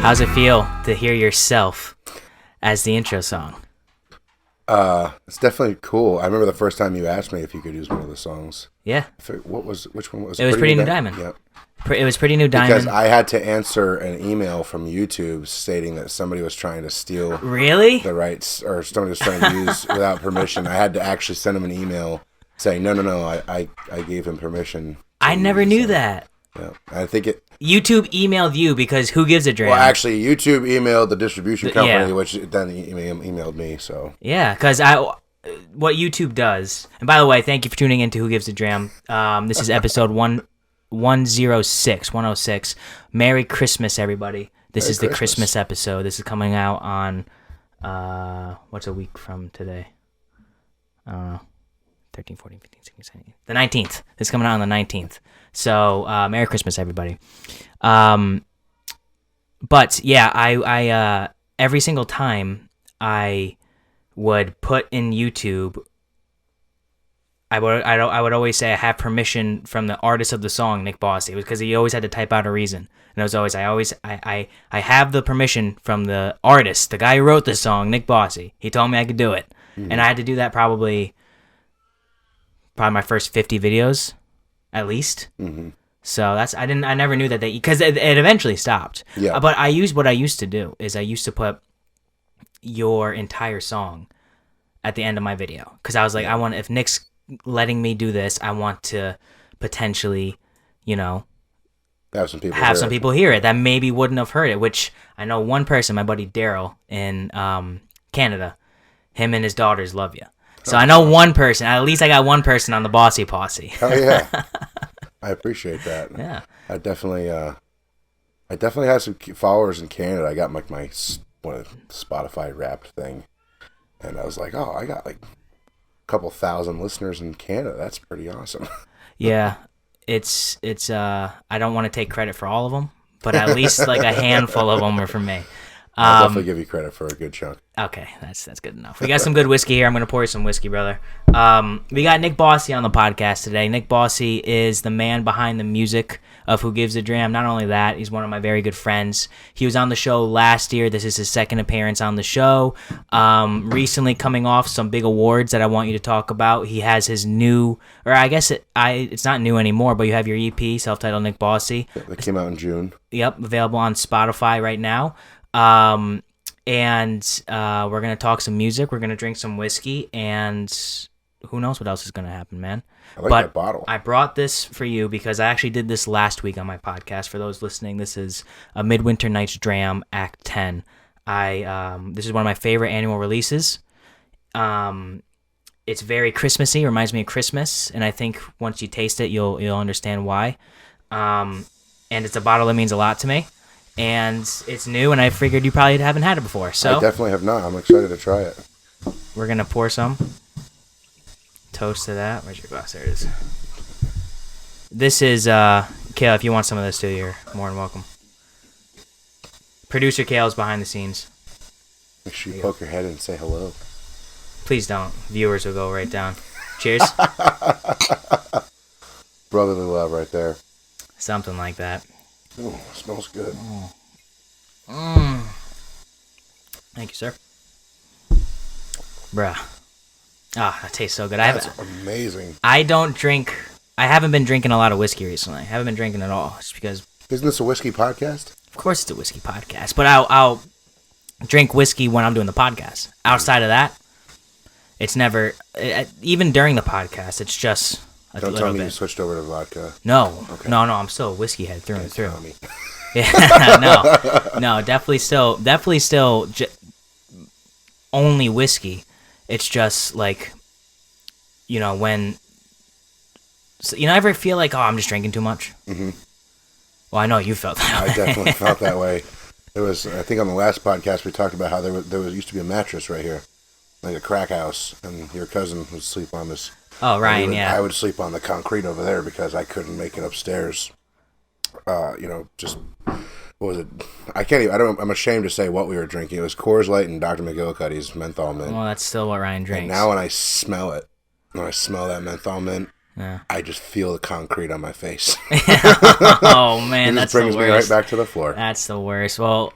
How's it feel to hear yourself as the intro song? It's definitely cool. I remember the first time you asked me if you could use one of the songs. Yeah. Which one was it? It was Pretty New Diamond. Yep. It was Pretty New Diamond. Because I had to answer an email from YouTube stating that somebody was trying to steal really the rights, or somebody was trying to use without permission. I had to actually send him an email saying, no, I gave him permission. I never knew that. Yeah, I think YouTube emailed you because Who Gives A Dram? Well, actually, YouTube emailed the distribution company, which then emailed me. So yeah, because what YouTube does, and by the way, thank you for tuning in to Who Gives A Dram. This is episode 106. Merry Christmas, everybody. This is the Christmas episode. This is coming out on what's a week from today? I don't know. 13, 14, 15, 16, 17. The 19th. This is coming out on the 19th. So, Merry Christmas, everybody. But yeah, I every single time I would put in YouTube, I would always say I have permission from the artist of the song, Nick Bosse. It was because he always had to type out a reason, and it was always I have the permission from the artist, the guy who wrote the song, Nick Bosse. He told me I could do it, and I had to do that probably my first 50 videos. At least, so I never knew that because it eventually stopped. Yeah. But what I used to do is I used to put your entire song at the end of my video because I was like, if Nick's letting me do this, I want to potentially, have some people hear it that maybe wouldn't have heard it. Which I know one person, my buddy Daryl in Canada, him and his daughters love you. So I know one person. At least I got one person on the Bosse Posse. Oh yeah, I appreciate that. Yeah, I definitely had some followers in Canada. I got my Spotify Wrapped thing, and I was like, oh, I got like a couple thousand listeners in Canada. That's pretty awesome. Yeah, it's. I don't want to take credit for all of them, but at least like a handful of them are from me. I'll definitely give you credit for a good chunk. Okay, that's good enough. We got some good whiskey here. I'm going to pour you some whiskey, brother. We got Nick Bosse on the podcast today. Nick Bosse is the man behind the music of Who Gives A Dram. Not only that, he's one of my very good friends. He was on the show last year. This is his second appearance on the show. Recently coming off some big awards that I want you to talk about. He has his new, or I guess it's not new anymore, but you have your EP, self-titled Nick Bosse. That came out in June. Yep, available on Spotify right now. And we're going to talk some music. We're going to drink some whiskey, and who knows what else is going to happen, man. I like that bottle. I brought this for you because I actually did this last week on my podcast. For those listening, this is a Midwinter Night's Dram Act 10. This is one of my favorite annual releases. It's very Christmassy, reminds me of Christmas, and I think once you taste it, you'll understand why. And it's a bottle that means a lot to me. And it's new, and I figured you probably haven't had it before. So I definitely have not. I'm excited to try it. We're going to pour some. Toast to that. Where's your glass? There it is. This is, Kale, if you want some of this too, you're more than welcome. Producer Kale's behind the scenes. Make sure you poke your head and say hello. Please don't. Viewers will go right down. Cheers. Brotherly love right there. Something like that. Ooh, smells good. Thank you, sir. Bruh. Ah, that tastes so good. That's amazing. I haven't been drinking a lot of whiskey recently. I haven't been drinking at all. Just because. Isn't this a whiskey podcast? Of course it's a whiskey podcast. But I'll drink whiskey when I'm doing the podcast. Outside of that, it's never. Even during the podcast, it's just. Don't tell me you switched over to vodka. No, okay. No, I'm still a whiskey head through and through. Yeah, no, definitely still, only whiskey. It's just like, when, ever feel like, oh, I'm just drinking too much? Mm-hmm. Well, I know you felt that way. I definitely felt that way. It was, I think on the last podcast we talked about how there used to be a mattress right here, like a crack house, and your cousin would sleep on this. Oh, Ryan, yeah. I would sleep on the concrete over there because I couldn't make it upstairs. Just, what was it? I'm ashamed to say what we were drinking. It was Coors Light and Dr. McGillicuddy's menthol mint. Well, that's still what Ryan drinks. And now when I smell it, when I smell that menthol mint, Yeah. I just feel the concrete on my face. Oh man, that's the worst. Brings me right back to the floor. That's the worst. Well,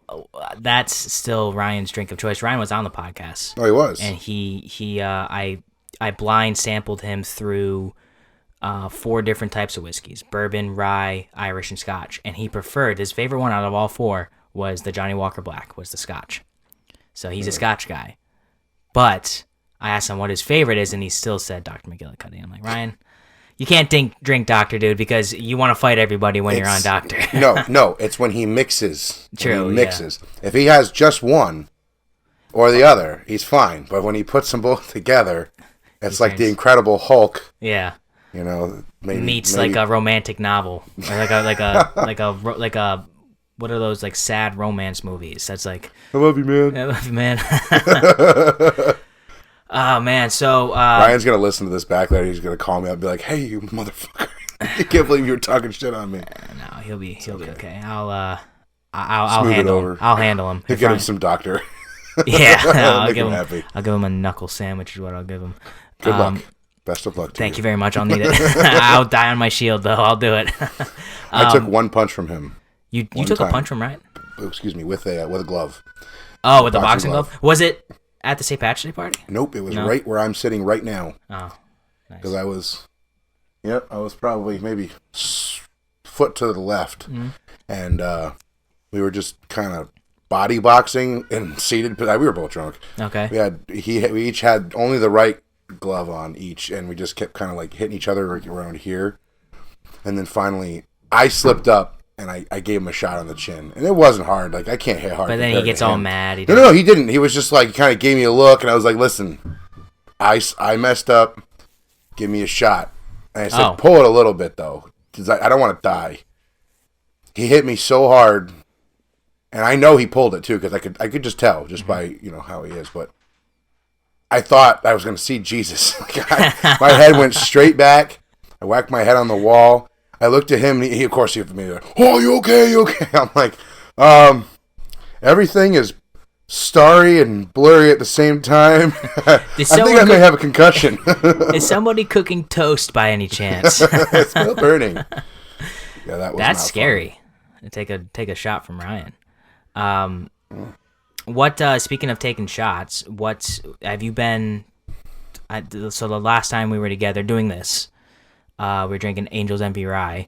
that's still Ryan's drink of choice. Ryan was on the podcast. Oh, he was. And I blind sampled him through 4 different types of whiskeys: bourbon, rye, Irish, and Scotch. And he preferred, his favorite one out of all 4 was the Johnny Walker Black, was the Scotch. So he's a Scotch guy. But I asked him what his favorite is, and he still said Dr. McGillicuddy. I'm like, Ryan, you can't drink Doctor, dude, because you want to fight everybody when you're on Doctor. No, it's when he mixes. True, when he mixes. Yeah. If he has just one or the other, he's fine. But when he puts them both together, it's like the Incredible Hulk. Yeah. You know, meets like a romantic novel, or like a what are those like sad romance movies? That's like I love you, man. I love you, man. Oh man, so Ryan's gonna listen to this back later. He's gonna call me up and be like, "Hey, you motherfucker! I can't believe you were talking shit on me." No, he'll be okay. I'll handle him. I'll handle him. He'll get him some Doctor. Yeah, I'll give him happy. I'll give him a knuckle sandwich. Is what I'll give him. Good luck. Best of luck to you. Thank you very much. I'll need it. I'll die on my shield though. I'll do it. I took one punch from him. You took a punch from Ryan? Excuse me, with a glove. Oh, with the boxing glove? Was it at the St. Patrick's Day party? Nope, it was right where I'm sitting right now. Oh, nice. Because I was probably maybe foot to the left, and we were just kind of body boxing and seated. But we were both drunk. Okay. We each had only the right glove on each, and we just kept kind of like hitting each other around here, and then finally I slipped up. And I gave him a shot on the chin. And it wasn't hard. Like, I can't hit hard. But then he gets all mad. No, he didn't. He was just like, he kind of gave me a look. And I was like, listen, I messed up. Give me a shot. And I said, pull it a little bit, though. Because I don't want to die. He hit me so hard. And I know he pulled it, too. Because I could just tell. Just by, how he is. But I thought I was going to see Jesus. My head went straight back. I whacked my head on the wall. I looked at him, and he of course, he me like, "Oh, you okay? You okay?" I'm like, everything is starry and blurry at the same time. I think I may have a concussion. Is somebody cooking toast by any chance? It's still burning. Yeah, that's scary. Fun. Take a shot from Ryan. What? Speaking of taking shots, what have you been? So the last time we were together doing this. We're drinking Angel's Envy Rye.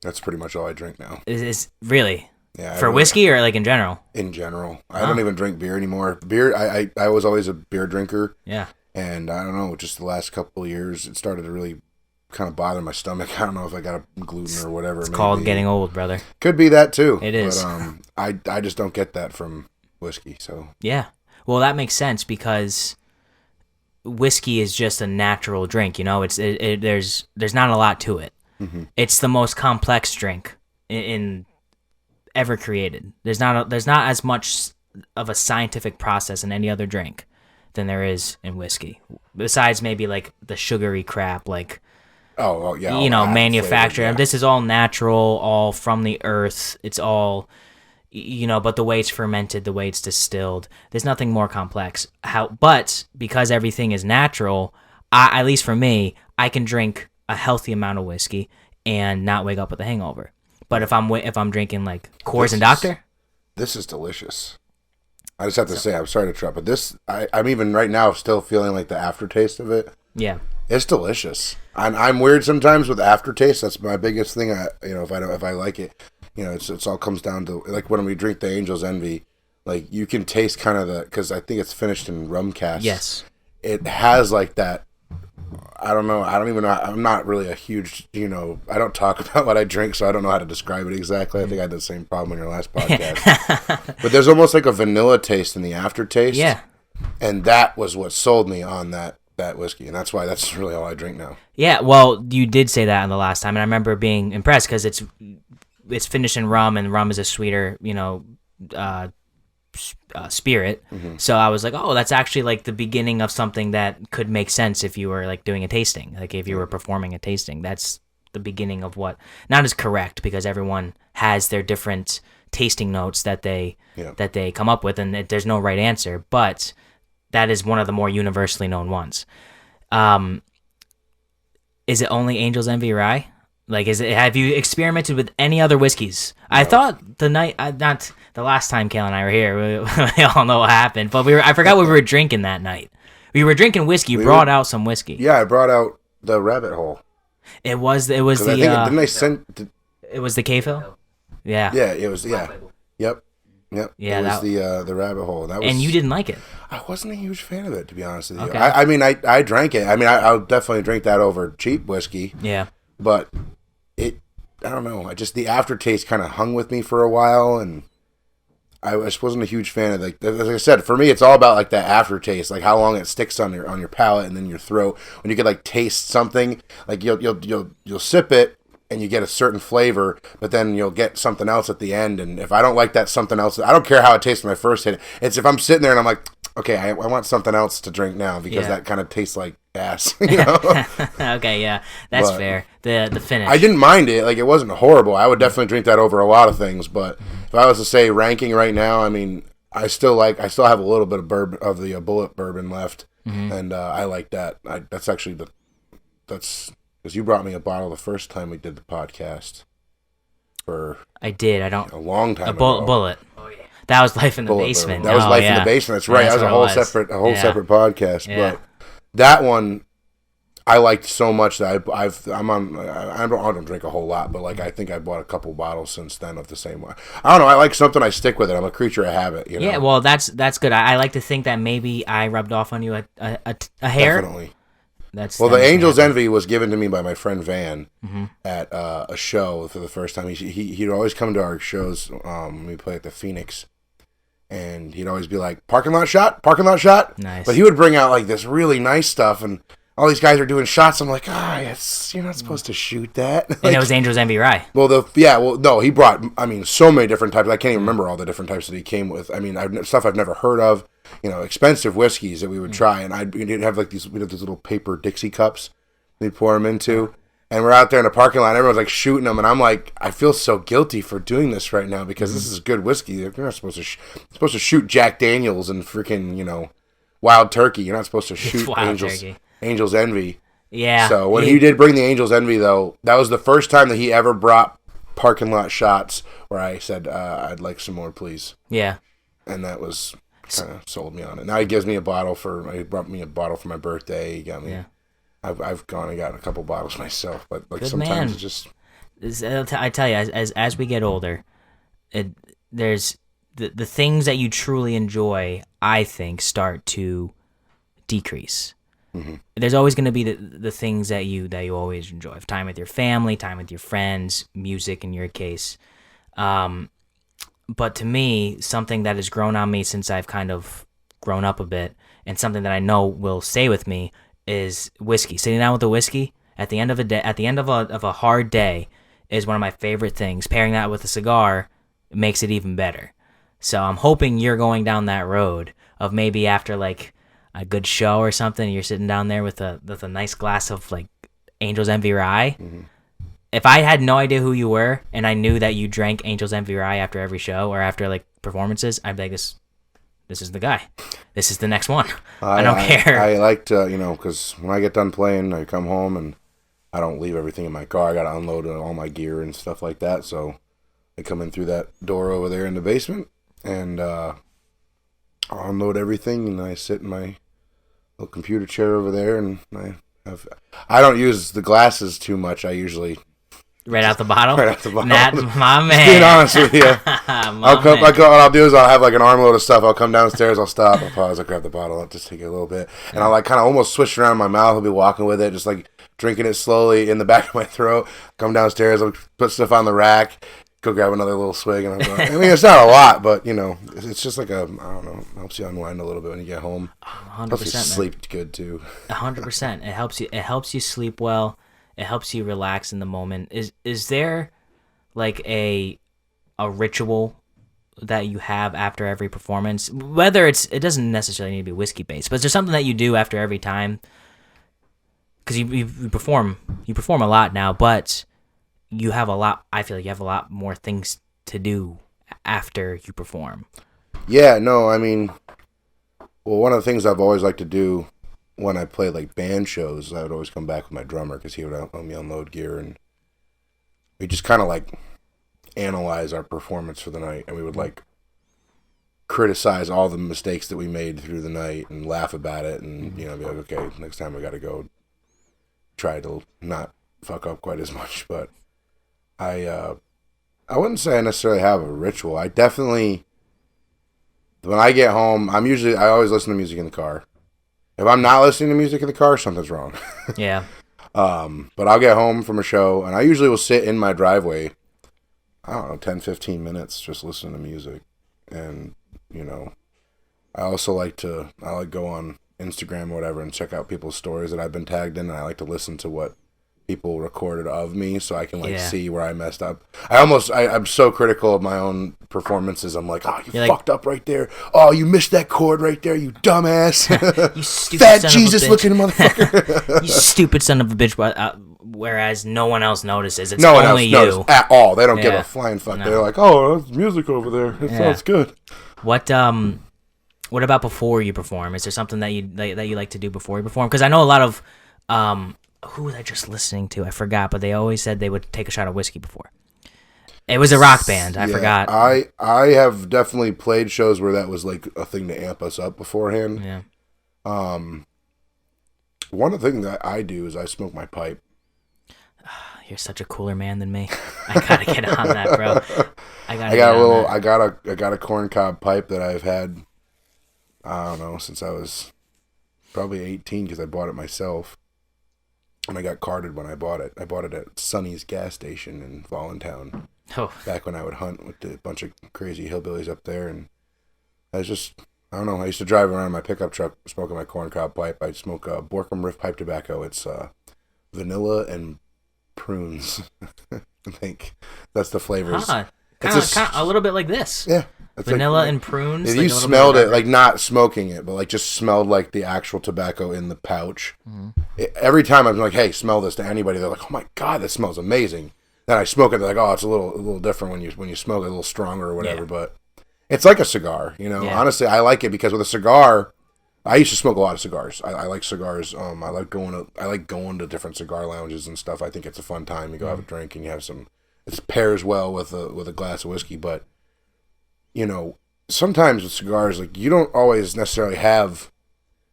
That's pretty much all I drink now. Is really? Yeah. For whiskey or like in general? In general. I don't even drink beer anymore. Beer, I was always a beer drinker. Yeah. And I don't know, just the last couple of years, it started to really kind of bother my stomach. I don't know if I got a gluten or whatever. It's called getting old, brother. Could be that too. It is. But I just don't get that from whiskey. So yeah. Well, that makes sense because whiskey is just a natural drink, there's not a lot to it. Mm-hmm. It's the most complex drink in ever created. There's not as much of a scientific process in any other drink than there is in whiskey. Besides maybe like the sugary crap, like manufactured. Yeah. This is all natural, all from the earth. It's all but the way it's fermented, the way it's distilled, there's nothing more complex. But because everything is natural, at least for me, I can drink a healthy amount of whiskey and not wake up with a hangover. But if I'm drinking like Coors and Doctor, this is delicious. I just have to say, I'm sorry to interrupt, but this, I'm even right now still feeling like the aftertaste of it. Yeah, it's delicious. I'm weird sometimes with aftertaste. That's my biggest thing. If I like it. It's all comes down to, like, when we drink the Angel's Envy, like, you can taste kind of because I think it's finished in rum cask. Yes. It has, like, that, I don't know, I don't even know, I'm not really a huge, I don't talk about what I drink, so I don't know how to describe it exactly. I think I had the same problem in your last podcast. But there's almost like a vanilla taste in the aftertaste. Yeah. And that was what sold me on that whiskey, and that's why that's really all I drink now. Yeah, well, you did say that in the last time, and I remember being impressed because it's finished in rum, and rum is a sweeter, spirit. Mm-hmm. So I was like, oh, that's actually like the beginning of something that could make sense if you were like doing a tasting, like if you were performing a tasting. That's the beginning of what, not as correct because everyone has their different tasting notes that they come up with, and there's no right answer, but that is one of the more universally known ones. Is it only Angel's Envy Rye? Like, have you experimented with any other whiskeys? No. I thought the night, not the last time Kale and I were here, we all know what happened, but I forgot what we were drinking that night. We were drinking whiskey. You brought out some whiskey. Yeah, I brought out the Rabbit Hole. It was the. Didn't I send? It was the K-Fill? Yeah. Yeah, it was. Yeah. Yep. Yeah, it was the Rabbit Hole. And you didn't like it. I wasn't a huge fan of it, to be honest with you. Okay. I mean, I drank it. I mean, I'll definitely drink that over cheap whiskey. Yeah. But I don't know. The aftertaste kind of hung with me for a while, and I just wasn't a huge fan of as I said, for me, it's all about like that aftertaste, like how long it sticks on your palate and then your throat. When you could like taste something, like you'll sip it and you get a certain flavor, but then you'll get something else at the end. And if I don't like that something else, I don't care how it tastes when I first hit it. It's if I'm sitting there and I'm like, okay, I want something else to drink now because that kind of tastes like ass. You know? Okay, yeah, that's fair. The finish. I didn't mind it. Like, it wasn't horrible. I would definitely drink that over a lot of things. But if I was to say ranking right now, I mean, I still have a little bit of bourbon of the Bullet bourbon left, and I like that. That's because you brought me a bottle the first time we did the podcast. I did. A long time ago. Bullet. Oh yeah. That was Life in the Basement. That was Life in the Basement. That's right. That was a whole separate podcast. Yeah. But that one I liked so much that I don't drink a whole lot, but like I think I bought a couple bottles since then of the same one. I don't know. I like something, I stick with it. I'm a creature of habit. You know? Yeah. Well, that's good. I like to think that maybe I rubbed off on you a hair. Definitely. The Angel's Envy was given to me by my friend Van at a show for the first time. He'd always come to our shows when we play at the Phoenix, and he'd always be like, parking lot shot. Nice. But he would bring out like this really nice stuff, and all these guys are doing shots. I'm like, you're not supposed to shoot that. Like, and it was Angel's Envy Rye. No, he brought, so many different types. I can't even remember all the different types that he came with. I mean, stuff I've never heard of. Expensive whiskeys that we would try, and we'd have these little paper Dixie cups we'd pour them into, and we're out there in the parking lot, and everyone's like shooting them, and I'm like, I feel so guilty for doing this right now because this is good whiskey. You're not supposed to shoot Jack Daniels and freaking Wild Turkey. You're not supposed to shoot Angel's Envy. Yeah. So when he did bring the Angel's Envy, though, that was the first time that he ever brought parking lot shots where I said, I'd like some more, please. Yeah. And that was kind of sold me on it. Now he gives me he brought me a bottle for my birthday. He got me. Yeah. I've gone and gotten a couple bottles myself, but like sometimes it's just. I tell you, as we get older, there's the things that you truly enjoy, I think, start to decrease. Mm-hmm. There's always going to be the things that you always enjoy. Time with your family, time with your friends, music in your case. But to me, something that has grown on me since I've kind of grown up a bit, and something that I know will stay with me, is whiskey. Sitting down with a whiskey at the end of a hard day is one of my favorite things. Pairing that with a cigar makes it even better. So I'm hoping you're going down that road of maybe after like a good show or something, you're sitting down there with a nice glass of like Angel's Envy Rye. Mm-hmm. If I had no idea who you were and I knew that you drank Angel's Envy Rye after every show or after like performances, I'd be like, this is the guy. This is the next one. I don't care. I like to, because when I get done playing, I come home and I don't leave everything in my car. I got to unload all my gear and stuff like that. So I come in through that door over there in the basement and I'll unload everything, and I sit in my little computer chair over there, and I don't use the glasses too much. I usually right out the bottle. Not my man. Being honest with you, what I'll do is I'll have like an armload of stuff. I'll come downstairs. I'll stop. I'll pause. I'll grab the bottle. I'll just take it a little bit, and I'll like kind of almost swish around my mouth. I'll be walking with it, just like drinking it slowly in the back of my throat. Come downstairs. I'll put stuff on the rack. Go grab another little swig, and I'm going. I mean, it's not a lot, but it's just like I don't know, helps you unwind a little bit when you get home. 100%. Helps you sleep good too. 100%. It helps you sleep well. It helps you relax in the moment. Is there like a ritual that you have after every performance? Whether it doesn't necessarily need to be whiskey based, but is there something that you do after every time? Because you perform a lot now, but you have a lot. I feel like you have a lot more things to do after you perform. Yeah, no, I mean, well, one of the things I've always liked to do when I played like band shows, I would always come back with my drummer because he would help me unload gear, and we just kind of like analyze our performance for the night, and we would like criticize all the mistakes that we made through the night and laugh about it, and be like, okay, next time we got to go try to not fuck up quite as much. But I wouldn't say I necessarily have a ritual. I definitely, when I get home, I always listen to music in the car. If I'm not listening to music in the car, something's wrong. Yeah. But I'll get home from a show, and I usually will sit in my driveway, I don't know, 10, 15 minutes just listening to music. And, I also like go on Instagram or whatever and check out people's stories that I've been tagged in, and I like to listen to what people recorded of me so I can see where I messed up. I'm so critical of my own performances. I'm like, oh, you fucked up right there. Oh, you missed that chord right there, you dumbass. You stupid fat son Jesus of a bitch. looking motherfucker. You stupid son of a bitch. Whereas no one else notices. It's no one only else you. notices at all. They don't give a flying fuck. No. They're like, oh, there's music over there. It sounds good. What about before you perform? Is there something that you like to do before you perform? Because I know a lot of who was I just listening to? I forgot, but they always said they would take a shot of whiskey before. It was a rock band. I forgot. I have definitely played shows where that was like a thing to amp us up beforehand. Yeah. One of the things that I do is I smoke my pipe. You're such a cooler man than me. I gotta get on that, bro. I got a corncob pipe that I've had, I don't know, since I was probably 18 because I bought it myself. And I got carded when I bought it. I bought it at Sonny's gas station in Voluntown. Oh. Back when I would hunt with a bunch of crazy hillbillies up there. And I don't know. I used to drive around in my pickup truck smoking my corncob pipe. I'd smoke Borkum Riff pipe tobacco. It's vanilla and prunes. I think that's the flavors. Huh. Kind of a little bit like this. Yeah. Vanilla and prunes. If you smelled it, like not smoking it, but like just smelled like the actual tobacco in the pouch. Mm-hmm. Every time I'm like, hey, smell this to anybody, they're like, oh my God, that smells amazing. Then I smoke it, they're like, oh, it's a little different when you smoke it, a little stronger or whatever. Yeah. But it's like a cigar, Yeah. Honestly, I like it because with a cigar, I used to smoke a lot of cigars. I like cigars. I like going to different cigar lounges and stuff. I think it's a fun time. You go have a drink and you have some. It pairs well with a glass of whiskey, but sometimes with cigars, like you don't always necessarily have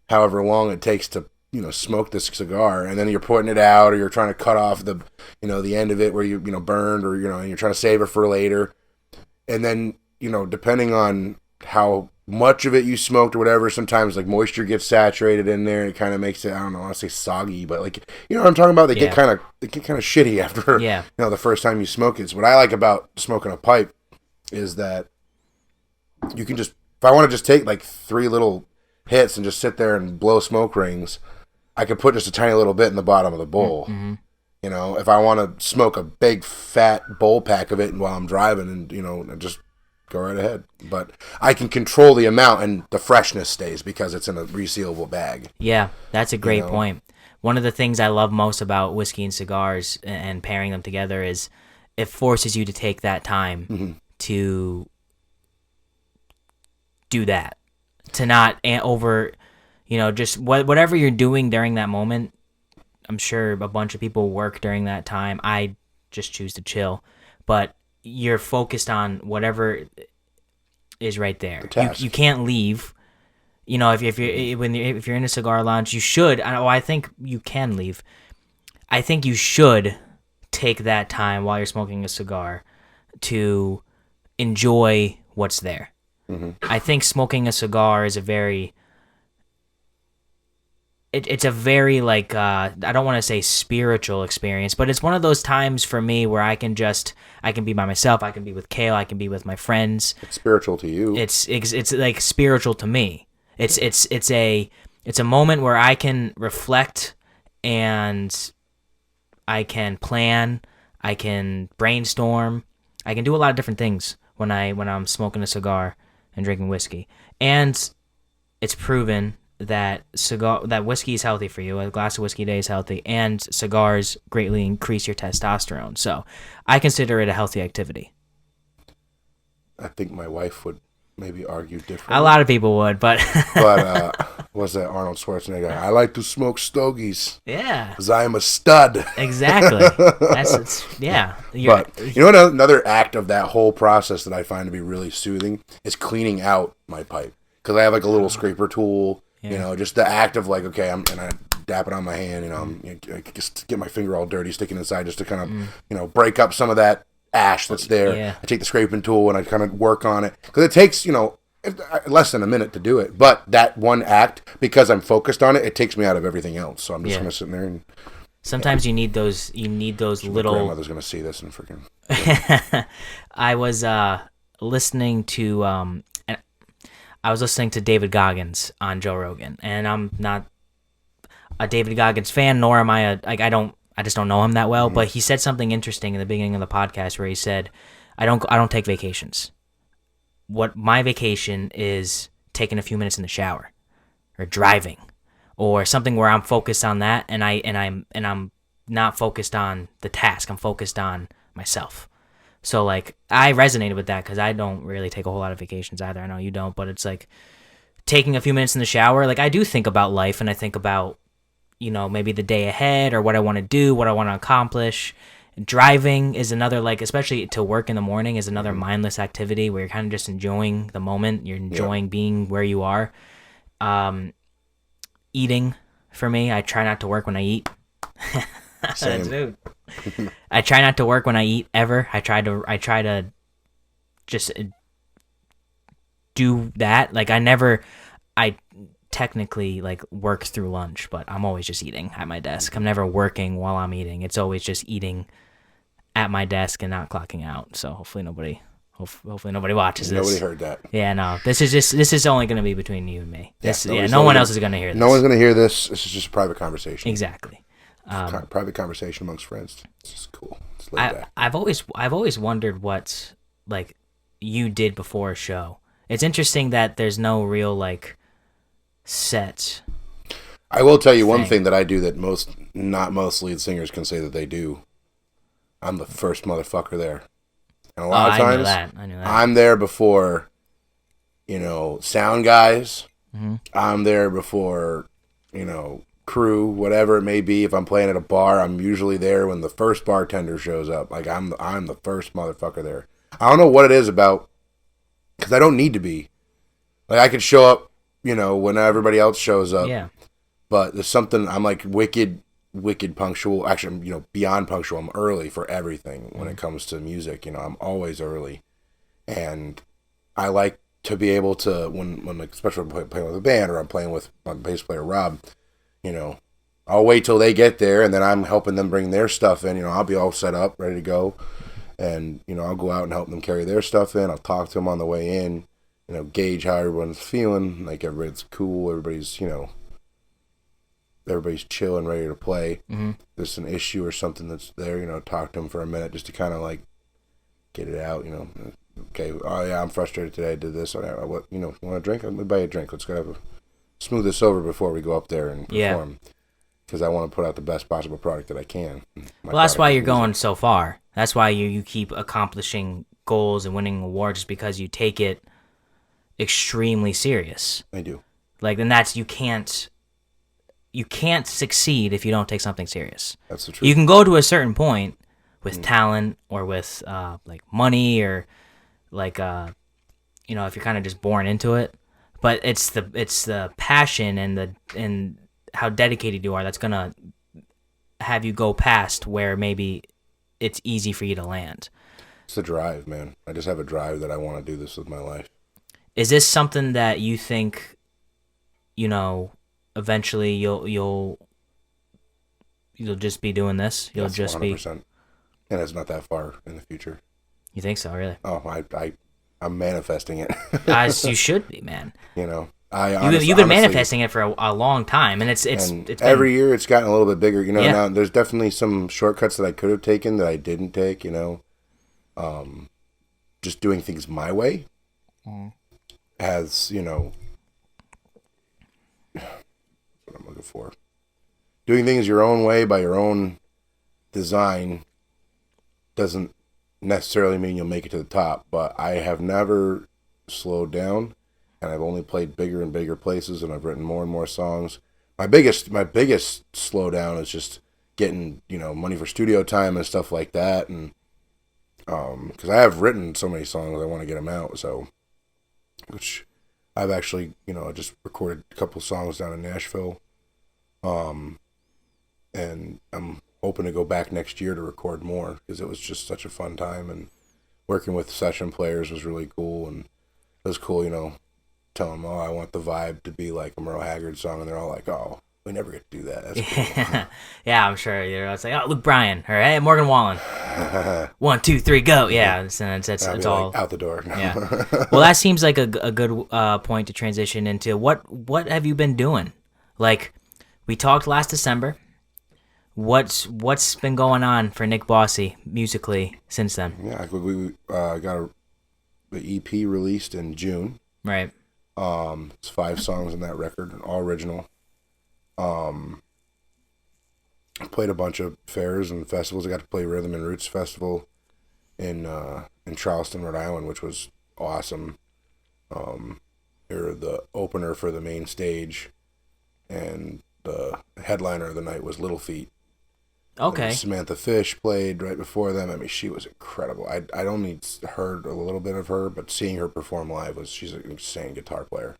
however long it takes to smoke this cigar, and then you're putting it out, or you're trying to cut off the the end of it where you burned, or and you're trying to save it for later, and then depending on how much of it you smoked or whatever, sometimes like moisture gets saturated in there, and it kind of makes it, I don't know, I want to say soggy, but like what I'm talking about, they get kind of shitty after the first time you smoke it. So what I like about smoking a pipe is that you can just, if I want to just take like 3 little hits and just sit there and blow smoke rings, I could put just a tiny little bit in the bottom of the bowl. Mm-hmm. If I want to smoke a big fat bowl pack of it while I'm driving, and just go right ahead. But I can control the amount, and the freshness stays because it's in a resealable bag. Yeah, that's a great point. One of the things I love most about whiskey and cigars and pairing them together is it forces you to take that time to do that, to not just whatever you're doing during that moment. I'm sure a bunch of people work during that time. I just choose to chill, but you're focused on whatever is right there. You can't leave. If you're in a cigar lounge, you should. I think you can leave. I think you should take that time while you're smoking a cigar to enjoy what's there. Mm-hmm. I think smoking a cigar is a very like I don't want to say spiritual experience, but it's one of those times for me where I can be by myself, I can be with Kale, I can be with my friends. It's spiritual to you. It's like spiritual to me. It's a moment where I can reflect, and I can plan, I can brainstorm, I can do a lot of different things when I'm smoking a cigar and drinking whiskey. And it's proven that whiskey is healthy for you. A glass of whiskey a day is healthy, and cigars greatly increase your testosterone. So I consider it a healthy activity. I think my wife would maybe argue differently. A lot of people would, but but what's that Arnold Schwarzenegger? I like to smoke stogies. Yeah. Because I am a stud. Exactly. Yeah. But you know what, another act of that whole process that I find to be really soothing is cleaning out my pipe. Because I have like a little scraper tool, you know, just the act of like, okay, and I dap it on my hand, you know, I just get my finger all dirty sticking inside just to kind of, you know, break up some of that ash that's there. Yeah. I take the scraping tool and I kind of work on it. Because it takes, you know, less than a minute to do it. But that one act, because I'm focused on it, it takes me out of everything else. So I'm just going to sit there and... Sometimes you need those little... My grandmother's going to see this and freaking... I was listening to... I was listening to David Goggins on Joe Rogan, and I'm not a David Goggins fan, nor am I I just don't know him that well, but he said something interesting in the beginning of the podcast where he said, I don't take vacations. What my vacation is taking a few minutes in the shower or driving or something where I'm focused on that and I'm not focused on the task. I'm focused on myself. So like I resonated with that because I don't really take a whole lot of vacations either. I know you don't, but it's like taking a few minutes in the shower. Like I do think about life and I think about, you know, maybe the day ahead or what I want to do, what I want to accomplish. Driving is another, like, especially to work in the morning, is another mindless activity where you're kind of just enjoying the moment. You're enjoying being where you are. Eating, for me, I try not to work when I eat. Same. I try not to work when I eat ever. I try to just do that. Like I technically like work through lunch, but I'm always just eating at my desk. I'm never working while I'm eating. It's always just eating at my desk and not clocking out. So hopefully nobody watches this. Nobody heard that. Yeah, no. This is only going to be between you and me. No one else is going to hear this. No one's going to hear this. This is just a private conversation. Exactly. Private conversation amongst friends. It's just cool. It's laid back. I've always wondered what like you did before a show. It's interesting that there's no real like set. I will tell you one thing that I do that not most lead singers can say that they do. I'm the first motherfucker there. And a lot of times, I knew that. I'm there before, you know, sound guys. Mm-hmm. I'm there before, you know, crew, whatever it may be. If I'm playing at a bar, I'm usually there when the first bartender shows up. Like, I'm the first motherfucker there. I don't know what it is about, because I don't need to be. Like, I could show up, you know, when everybody else shows up. Yeah. But there's something, I'm like wicked punctual. Actually, I'm, you know, beyond punctual. I'm early for everything when it comes to music. You know, I'm always early. And I like to be able to, when like, especially when I'm playing with a band or I'm playing with my bass player, Rob, you know, I'll wait till they get there and then I'm helping them bring their stuff in. You know, I'll be all set up, ready to go. And, you know, I'll go out and help them carry their stuff in. I'll talk to them on the way in. You know, gauge how everyone's feeling. Like, everybody's cool. Everybody's, you know, everybody's chill and ready to play. Mm-hmm. There's an issue or something that's there, you know, talk to them for a minute just to kind of, like, get it out, you know. Okay, oh, yeah, I'm frustrated today. I did this. What, you know, want a drink? Let me buy you a drink. Let's go smooth this over before we go up there and perform. Because I want to put out the best possible product that I can. Well, that's why you're going so far. That's why you keep accomplishing goals and winning awards, because you take it extremely serious. I do. Like, then that's, you can't succeed if you don't take something serious. That's the truth. You can go to a certain point with talent or with like money or like you know, if you're kind of just born into it, but it's the passion and how dedicated you are that's gonna have you go past where maybe it's easy for you to land. It's the drive, man. I just have a drive that I want to do this with my life. Is this something that you think, you know, eventually you'll just be doing this? You'll just 100%. Be, and it's not that far in the future. You think so, really? Oh, I'm manifesting it. As you should be, man. You know, you've been manifesting it for a long time, and it's every year it's gotten a little bit bigger. You know, now there's definitely some shortcuts that I could have taken that I didn't take. You know, just doing things my way has, you know, what I'm looking for. Doing things your own way by your own design doesn't necessarily mean you'll make it to the top, but I have never slowed down, and I've only played bigger and bigger places, and I've written more and more songs. My biggest slowdown is just getting money for studio time and stuff like that, and because I have written so many songs, I want to get them out. So, which I've actually just recorded a couple songs down in Nashville, and I'm hoping to go back next year to record more because it was just such a fun time, and working with session players was really cool, and it was cool, telling them, oh, I want the vibe to be like a Merle Haggard song, and they're all like, oh, we never get to do that. That's cool. Yeah, I'm sure. It's like, oh, Luke Bryan, or hey, Morgan Wallen. 1, 2, 3, go. Yeah, it's all like, out the door. Yeah. Well, that seems like a good point to transition into. What have you been doing? Like, we talked last December. What's been going on for Nick Bosse musically since then? Yeah, we got the EP released in June. Right. It's 5 songs in that record, all original. I played a bunch of fairs and festivals. I got to play Rhythm and Roots Festival in Charleston, Rhode Island, which was awesome. They were the opener for the main stage, and the headliner of the night was Little Feat. Okay. Samantha Fish played right before them. I mean, she was incredible. I'd only heard a little bit of her, but seeing her perform live she's an insane guitar player.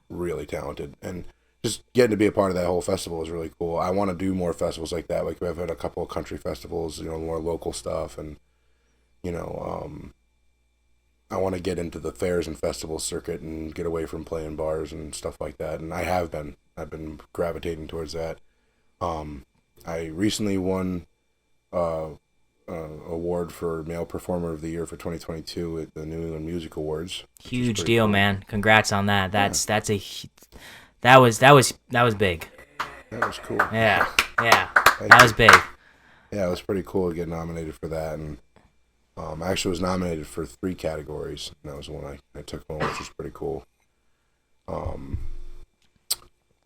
Really talented. And just getting to be a part of that whole festival was really cool. I want to do more festivals like that. Like, I've had a couple of country festivals, more local stuff, and I want to get into the fairs and festival circuit and get away from playing bars and stuff like that. And I've been gravitating towards that. I recently won award for Male Performer of the Year for 2022 at the New England Music Awards. Huge deal, cool. Man! Congrats on that. That was big. That was cool. Yeah. That was big. Yeah, it was pretty cool to get nominated for that, and I actually was nominated for 3 categories, and that was one I took home, which was pretty cool. And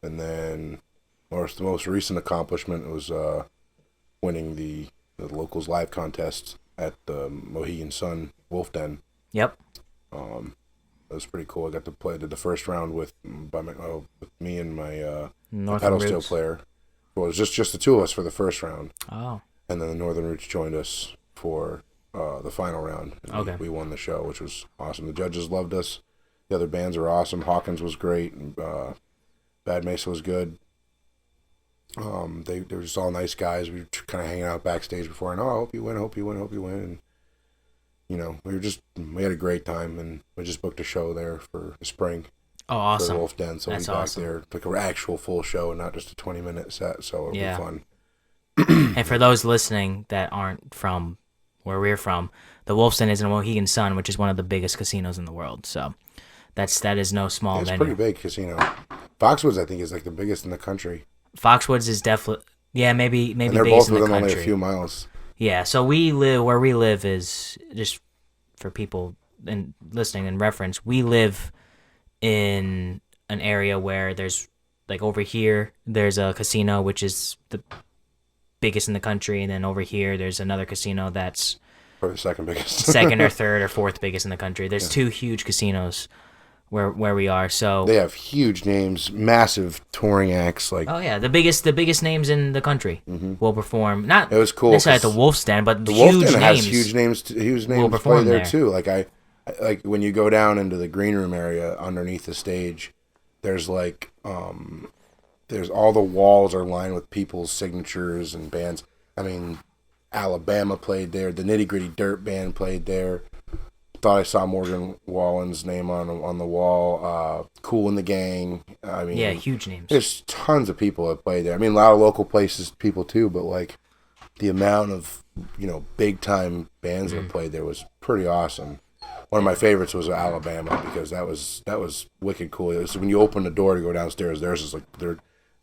then the most recent accomplishment was winning the Locals Live contest at the Mohegan Sun Wolf Den. Yep. It was pretty cool. I got to play the first round with me and my pedal steel player. Well, it was just the 2 of us for the first round. Oh. And then the Northern Roots joined us for the final round. And okay. We won the show, which was awesome. The judges loved us. The other bands were awesome. Hawkins was great. And, Bad Mesa was good. They were just all nice guys. We were kind of hanging out backstage before, and I hope you win. And we had a great time, and we just booked a show there for the spring. Oh, awesome! For Wolf Den, so that's we'll be back awesome. there, like an actual full show, and not just a 20-minute set. So it'll be fun. And for those listening that aren't from where we're from, the Wolf's Den is in Mohegan Sun, which is one of the biggest casinos in the world. So that is no small venue. It's a pretty big casino. Foxwoods, I think, is like the biggest in the country. Foxwoods is definitely, maybe and they're biggest both in the within country. Only a few miles. Yeah, so where we live is, just for people and listening in reference, we live in an area where there's, like, over here there's a casino which is the biggest in the country, and then over here there's another casino that's probably the second biggest, second or third or fourth biggest in the country. There's 2 huge casinos where we are. So they have huge names, massive touring acts. Like, oh yeah, the biggest names in the country will perform. Not it was cool necessarily at the Wolf's Den, but the huge Wolf Den names. has huge names will play perform there there too. Like like when you go down into the green room area underneath the stage, there's like there's all the walls are lined with people's signatures and bands. I mean, Alabama played there. The Nitty Gritty Dirt Band played there. Thought I saw Morgan Wallen's name on the wall. Cool in the Gang. I mean, yeah, huge names. There's tons of people that play there. I mean, a lot of local places, people too. But like, the amount of big time bands that played there was pretty awesome. One of my favorites was Alabama because that was wicked cool. It was when you open the door to go downstairs. There's just like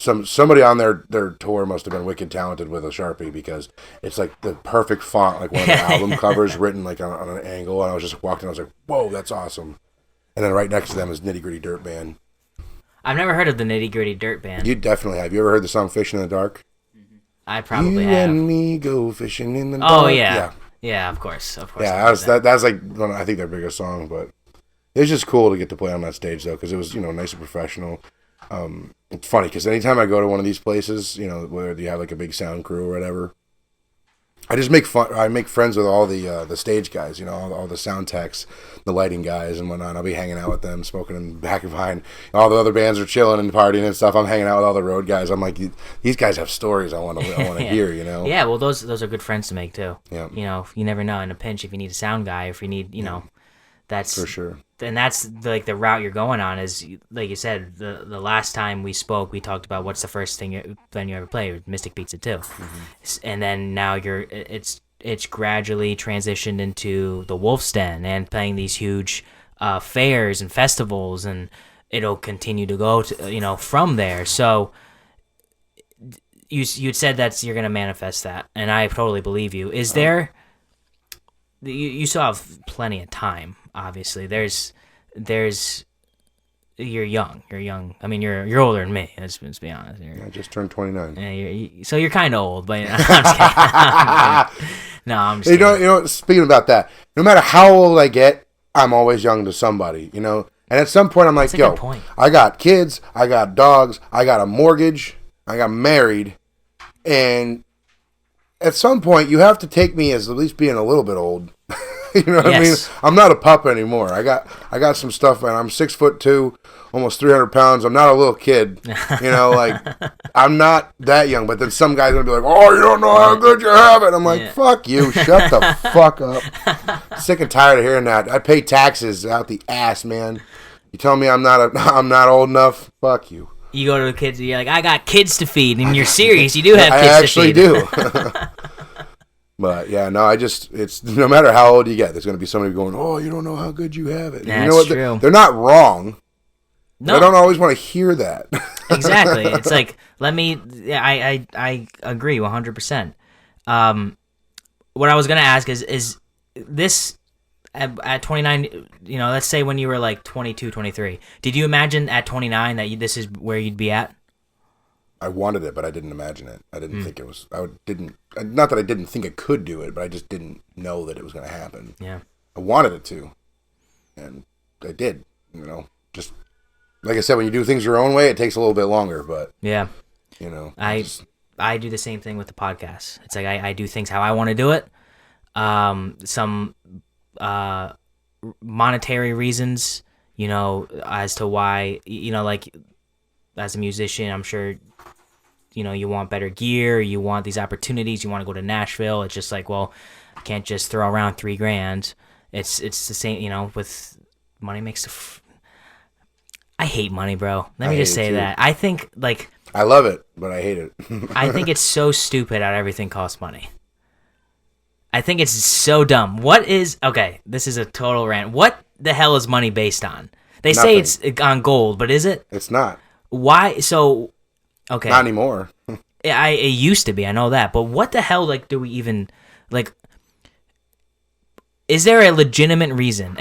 somebody on their tour must have been wicked talented with a Sharpie because it's like the perfect font, like one of the album covers written like on an angle. And I was just walking, I was like, whoa, that's awesome. And then right next to them is Nitty Gritty Dirt Band. I've never heard of the Nitty Gritty Dirt Band. You definitely have. You ever heard the song Fishing in the Dark? I probably you have. You and me go fishing in the dark. Oh yeah. Yeah, of course. Yeah, that's like I think their biggest song, but It was just cool to get to play on that stage, though, because it was, nice and professional. It's funny, because anytime I go to one of these places, whether you have, like, a big sound crew or whatever, I just make fun. I make friends with all the stage guys, all the sound techs, the lighting guys and whatnot. I'll be hanging out with them, smoking in the back and behind. All the other bands are chilling and partying and stuff. I'm hanging out with all the road guys. I'm like, these guys have stories I want to hear, Yeah, well, those are good friends to make too. Yeah. You never know in a pinch if you need a sound guy, if you need, that's for sure. And that's like the route you're going on is, like you said, the last time we spoke, we talked about what's the first venue you ever played, Mystic Pizza 2. Mm-hmm. And then now it's gradually transitioned into the Wolf's Den and playing these huge fairs and festivals, and it'll continue to go to, from there. So you'd said that you're going to manifest that, and I totally believe you. Is there... You still have plenty of time, obviously. There's you're young. I mean, you're older than me. Let's be honest. I just turned 29. Yeah, so you're kind of old, but I'm just kidding. No, I'm just kidding. Speaking about that, no matter how old I get, I'm always young to somebody, And at some point, I'm like, yo, I got kids, I got dogs, I got a mortgage, I got married, and at some point, you have to take me as at least being a little bit old. You know what I mean? I'm not a pup anymore. I got some stuff, man. I'm 6'2", almost 300 pounds. I'm not a little kid. I'm not that young. But then some guy's gonna be like, "Oh, you don't know how good you have it." I'm like, "Fuck you! Shut the fuck up." Sick and tired of hearing that. I pay taxes out the ass, man. You tell me I'm not old enough? Fuck you. You go to the kids, and you're like, I got kids to feed. And you're serious. You do have kids to feed. I actually do. But, yeah, no, it's no matter how old you get, there's going to be somebody going, oh, you don't know how good you have it. That's what? True. They're not wrong. No. I don't always want to hear that. Exactly. It's like, I agree 100%. What I was going to ask is this... At 29, let's say when you were like 22, 23, did you imagine at 29 that this is where you'd be at? I wanted it, but I didn't imagine it. I didn't think it was. Not that I didn't think I could do it, but I just didn't know that it was going to happen. Yeah. I wanted it to, and I did. Just like I said, when you do things your own way, it takes a little bit longer. But yeah, I do the same thing with the podcast. It's like I do things how I want to do it. Some monetary reasons, as to why, like as a musician, I'm sure, you want better gear, you want these opportunities, you want to go to Nashville. It's just like, well, I can't just throw around $3,000. It's the same, with money makes I hate money, bro. Let me just say that. I think, like... I love it, but I hate it. I think it's so stupid how everything costs money. I think it's so dumb. Okay, this is a total rant. What the hell is money based on? They say it's on gold, but is it? It's not. Why? So, okay. Not anymore. It used to be, I know that. But what the hell, do we even, is there a legitimate reason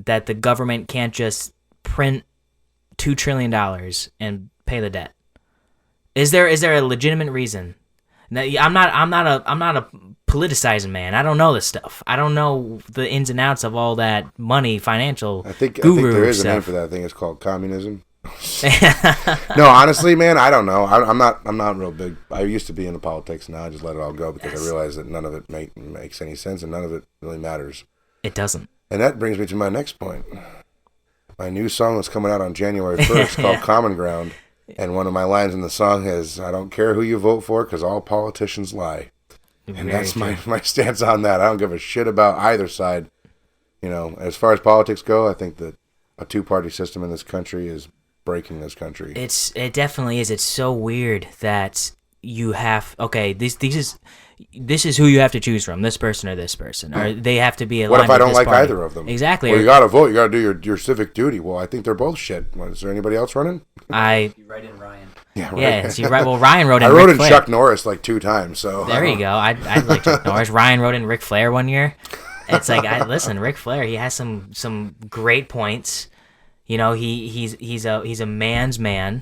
that the government can't just print $2 trillion and pay the debt? Is there a legitimate reason? Now, I'm not a politicizing man. I don't know this stuff. I don't know the ins and outs of all that money, financial I think guru there is stuff. a name for that. I think it's called communism. No, honestly, man, I don't know. I'm not real big. I used to be into politics. Now I just let it all go because I realize that none of it makes any sense and none of it really matters. It doesn't. And that brings me to my next point. My new song is coming out on January 1st called Common Ground. And one of my lines in the song is, I don't care who you vote for because all politicians lie. And that's my stance on that. I don't give a shit about either side. As far as politics go, I think that a two-party system in this country is breaking this country. It definitely is. It's so weird that you have, okay, this is who you have to choose from, this person or this person, or they have to be aligned. What if I don't like party. either of them? Exactly. Well, you got to vote. You got to do your civic duty. Well, I think they're both shit. Is there anybody else running? You write in Ryan. Yeah, right. Yeah, so you're right. Well, Ryan wrote in I wrote Ric in Flair. Chuck Norris 2 times. So there you go. I like Chuck Norris. Ryan wrote in Ric Flair one year. It's like, listen, Ric Flair, he has some great points. He's a man's man.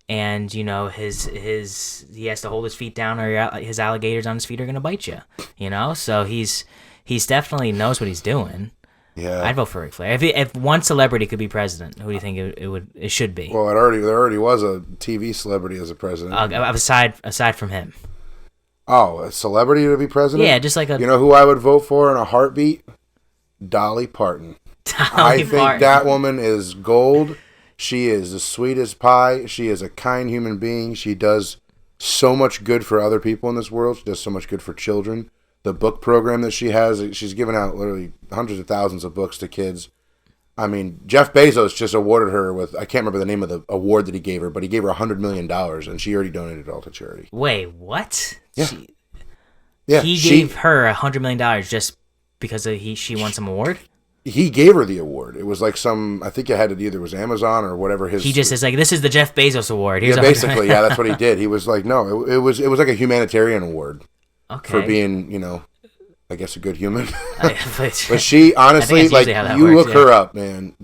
And he has to hold his feet down, or his alligators on his feet are gonna bite you. So he's definitely knows what he's doing. Yeah. I'd vote for Ric Flair. If one celebrity could be president, who do you think it should be? Well, there already was a TV celebrity as a president. Aside from him. Oh, a celebrity to be president? Yeah, just like a... You know who I would vote for in a heartbeat? Dolly Parton. I think that woman is gold. She is the sweetest pie. She is a kind human being. She does so much good for other people in this world. She does so much good for children. The book program that she has, she's given out literally hundreds of thousands of books to kids. I mean, Jeff Bezos just awarded her with, I can't remember the name of the award that he gave her, but he gave her $100 million, and she already donated it all to charity. Wait, what? Yeah. He gave her $100 million just because she won some award? He gave her the award. It was like I think it had to either was Amazon or whatever his... He just is like, this is the Jeff Bezos award. Here's basically, yeah, that's what he did. He was like, no, it was like a humanitarian award. Okay. For being, I guess a good human. But she, honestly, like, you look her up, man.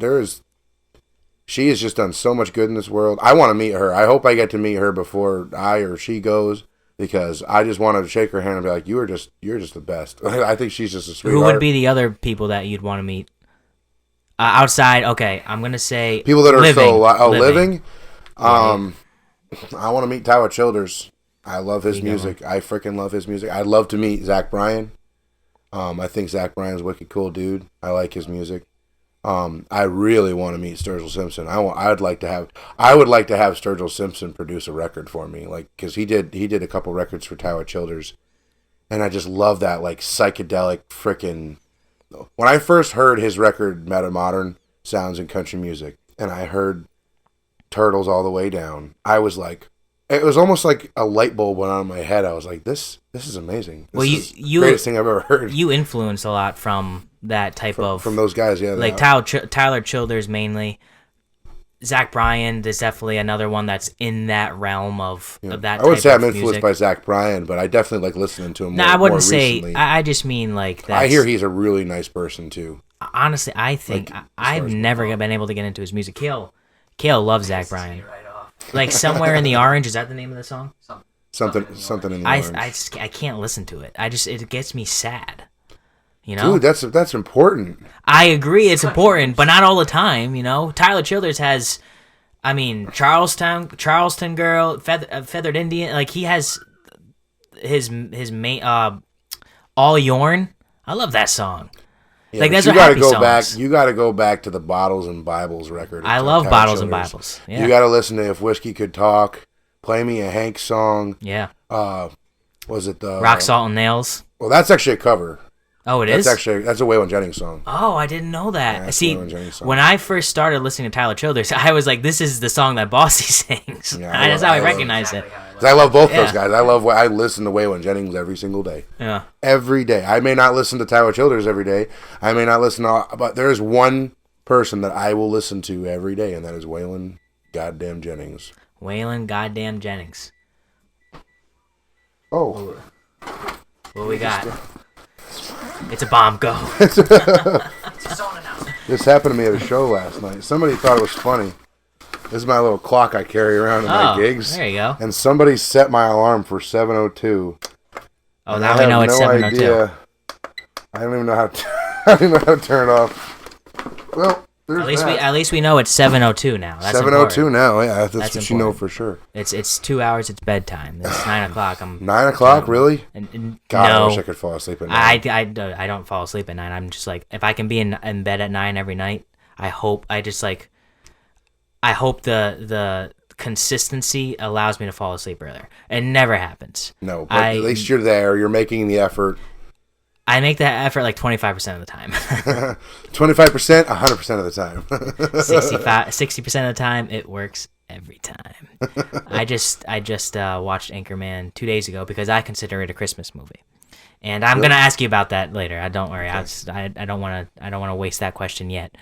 She has just done so much good in this world. I want to meet her. I hope I get to meet her before I or she goes, because I just want to shake her hand and be like, you're just the best. I think she's just a sweetheart. Who would be the other people that you'd want to meet? Outside, okay, I'm going to say... People that are living. Living? I want to meet Tyler Childers. I love his music. I freaking love his music. I'd love to meet Zach Bryan. I think Zach Bryan's a wicked cool dude. I like his music. I really want to meet Sturgill Simpson. I would like to have Sturgill Simpson produce a record for me, like, because he did a couple records for Tyler Childers, and I just love that, like, psychedelic freaking. When I first heard his record Meta Modern Sounds in Country Music, and I heard Turtles All the Way Down, I was like, it was almost like a light bulb went on in my head. I was like, this is amazing. This is the greatest thing I've ever heard. You influence a lot from that type from those guys, yeah. Like Tyler Childers mainly. Zach Bryan is definitely another one that's in that realm of that type of music. I wouldn't say I'm influenced by Zach Bryan, but I definitely like listening to him more. I wouldn't say. Recently. I just mean like that. I hear he's a really nice person too. Honestly, I think I've never been able to get into his music. Kale loves Zach Bryan. Like Somewhere in the Orange, is that the name of the song? Something in the Orange. I can't listen to it. It gets me sad. You know? Dude, that's important. I agree, it's important, but not all the time. You know, Tyler Childers has, I mean, Charleston Girl, Feathered Indian. Like he has his main All Yourn. I love that song. Yeah, like that's you happy go songs. back. You got to go back to the Bottles and Bibles record. I love Bottles and Bibles. Yeah. You got to listen to If Whiskey Could Talk. Play Me a Hank song. Yeah. Was it the Rock Salt and Nails? Well, that's actually a cover. Oh, it is? That's a Waylon Jennings song. Oh, I didn't know that. Yeah, see, when I first started listening to Tyler Childers, I was like, "This is the song that Bosse sings." Yeah, that's how I recognized it. I love both those guys. I listen to Waylon Jennings every single day. Yeah, every day. I may not listen to Tyler Childers every day. I may not listen to, but there is one person that I will listen to every day, and that is Waylon goddamn Jennings. Waylon goddamn Jennings. Oh, what we got? It's a bomb. Go. This happened to me at a show last night. Somebody thought it was funny. This is my little clock I carry around in my gigs. There you go. And somebody set my alarm for 7:02. Oh, now we know it's 7:02. I don't even know how to turn it off. Well, at least we know it's 7:02 now. That's 7:02 now. Yeah, that's what important. You know for sure. It's 2 hours. It's bedtime. It's 9 o'clock. 9 o'clock, really? God, no, I wish I could fall asleep at 9. I don't fall asleep at 9. I'm just like, if I can be in bed at 9 every night, I hope the consistency allows me to fall asleep earlier. It never happens. No, but at least you're there. You're making the effort. I make that effort like 25% of the time. 25%, 100% of the time. 60% of the time, it works every time. I just watched Anchorman 2 days ago because I consider it a Christmas movie, and I'm gonna ask you about that later. Don't worry. Okay. I don't want to waste that question yet.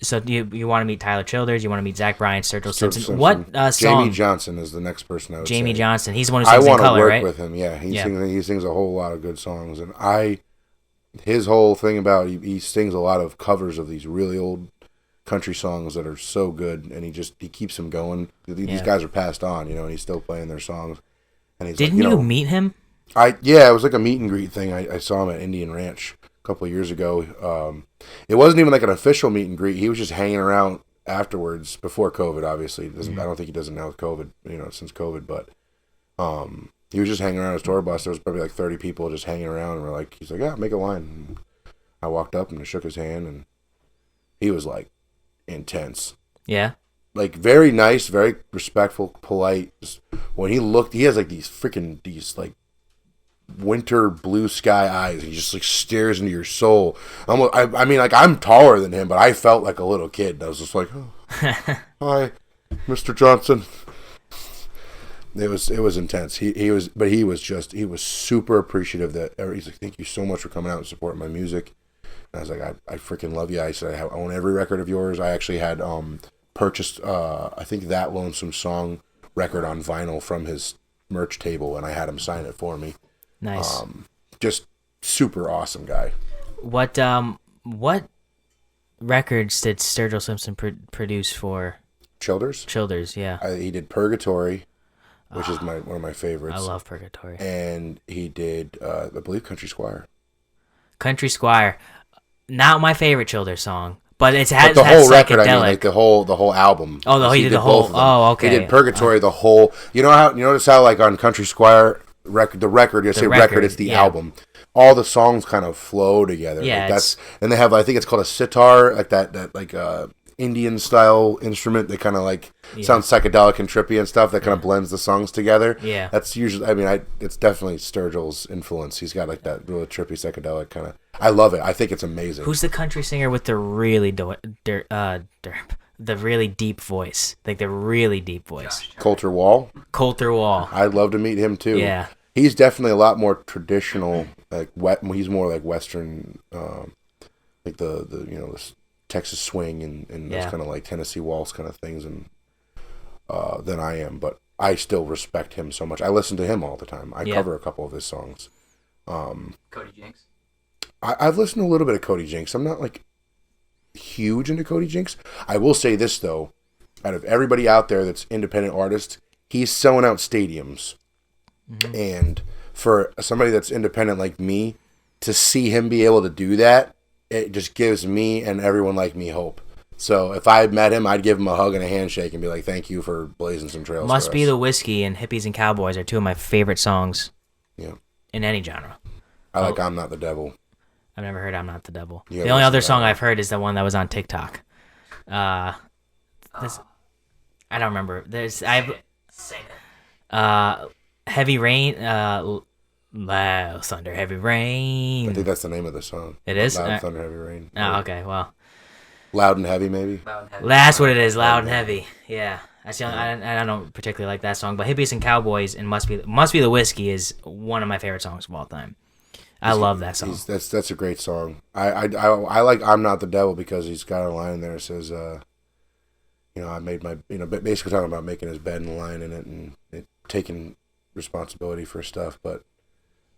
So you want to meet Tyler Childers? You want to meet Zach Bryan, Sturgill Simpson? What song? Jamie Johnson is the next person I would say. Jamie Johnson. He's the one who sings In Color, right? I want to work with him. Yeah, he sings a whole lot of good songs, and his whole thing about he sings a lot of covers of these really old country songs that are so good, and he keeps them going. These guys are passed on, and he's still playing their songs. And he's Didn't you meet him? It was like a meet and greet thing. I saw him at Indian Ranch a couple of years ago. It wasn't even like an official meet and greet. He was just hanging around afterwards before COVID. Obviously, I don't think he does it now with COVID. Since COVID, but he was just hanging around his tour bus. There was probably like 30 people just hanging around, and he's like, yeah, make a line. And I walked up and I shook his hand, and he was like intense. Yeah. Like very nice, very respectful, polite. Just, when he looked, he has like these like winter blue sky eyes. He just like stares into your soul. I mean, like I'm taller than him, but I felt like a little kid. I was just like, oh, hi, Mr. Johnson. It was intense. He was super appreciative that he's like, thank you so much for coming out and supporting my music. And I was like, I freaking love you. I said, I own every record of yours. I actually had purchased I think That Lonesome Song record on vinyl from his merch table, and I had him sign it for me. Nice. Just super awesome guy. What records did Sturgill Simpson produce for Childers? Yeah. He did Purgatory, which is one of my favorites. I love Purgatory. And he did, I believe, Country Squire. Country Squire, not my favorite Childers song, but it has the whole psychedelic. record. I mean, like the whole album. Oh, he did the whole. Oh, okay. He did Purgatory, the whole. You notice how like on Country Squire record, it's the album. All the songs kind of flow together. Yeah, like and they have, I think it's called a sitar, like that like Indian style instrument that kind of like sounds psychedelic and trippy and stuff that kind of blends the songs together. Yeah, that's usually, I mean, it's definitely Sturgill's influence. He's got like that really trippy psychedelic kind of. I love it. I think it's amazing. Who's the country singer with the really the really deep voice? Like the really deep voice. Colter Wall. I'd love to meet him too. Yeah, he's definitely a lot more traditional. Like he's more like Western, like the this Texas swing and those kind of like Tennessee waltz kind of things, and than I am. But I still respect him so much. I listen to him all the time. I cover a couple of his songs. Cody Jinks. I've listened to a little bit of Cody Jinks. I'm not like huge into Cody Jinks. I will say this though, out of everybody out there that's independent artist, he's selling out stadiums. Mm-hmm. And for somebody that's independent like me, to see him be able to do that, it just gives me and everyone like me hope. So if I met him, I'd give him a hug and a handshake and be like, thank you for blazing some trails. Must Be the Whiskey and Hippies and Cowboys are two of my favorite songs. Yeah. In any genre. I like I'm Not the Devil. I've never heard I'm Not the Devil. The only other song I've heard is the one that was on TikTok. I don't remember. Sing it. Heavy Rain. Loud Thunder, Heavy Rain. I think that's the name of the song. It is? Loud Thunder, Heavy Rain. Oh, okay, well. Loud and Heavy, maybe? Loud and Heavy. That's what it is, Loud and Heavy. Yeah. That's the only, I don't particularly like that song, but Hippies and Cowboys and Must Be the Whiskey is one of my favorite songs of all time. I love that song. That's a great song. I like I'm Not the Devil because he's got a line in there that says, I made my, basically talking about making his bed and lying in it and taking responsibility for stuff, but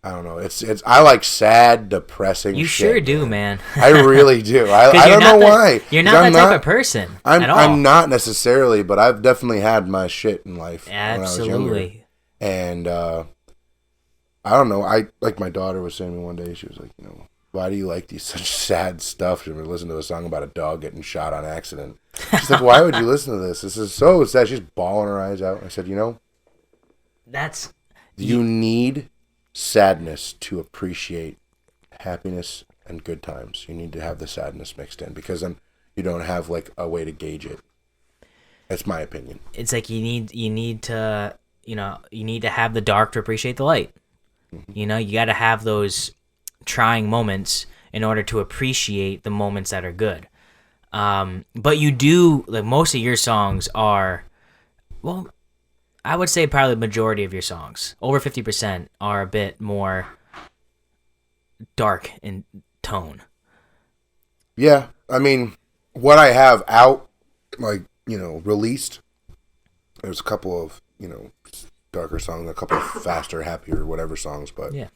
I don't know. It's I like sad, depressing. You shit, sure do, man. I really do. I don't know why. You're not that type of person at all. I'm not necessarily, but I've definitely had my shit in life. Absolutely. When I was younger. And I don't know. I like my daughter was saying to me one day. She was like, why do you like these such sad stuff? She would listen to a song about a dog getting shot on accident. She's like, why would you listen to this? This is so sad. She's bawling her eyes out. I said, you need sadness to appreciate happiness and good times. You need to have the sadness mixed in because then you don't have like a way to gauge it. That's my opinion. It's like you need to have the dark to appreciate the light. Mm-hmm. You got to have those trying moments in order to appreciate the moments that are good. But you do, like, most of your songs are, well, I would say probably the majority of your songs, over 50%, are a bit more dark in tone. Yeah, I mean, what I have out, like, released, there's a couple of, darker songs, a couple of faster, happier, whatever songs, but yeah.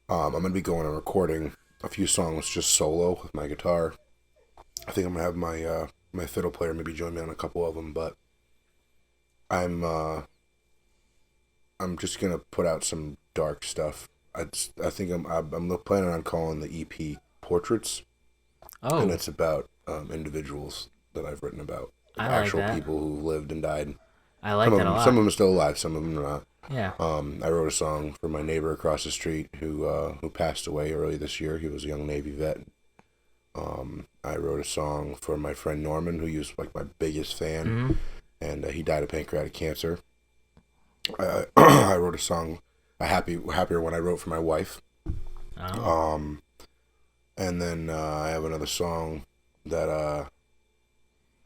I'm going to be going and recording a few songs just solo with my guitar. I think I'm going to have my fiddle player maybe join me on a couple of them, but I'm just gonna put out some dark stuff I think I'm planning on calling the EP Portraits. Oh. And it's about individuals that I've written about. Like I like actual that. people who lived and died. I like that a lot. Some of them are still alive, some of them are not. Yeah. I wrote a song for my neighbor across the street who passed away early this year. He was a young Navy vet. I wrote a song for my friend Norman, who was like my biggest fan, and he died of pancreatic cancer. I wrote a song, Happier One I wrote for my wife. Oh. And then I have another song that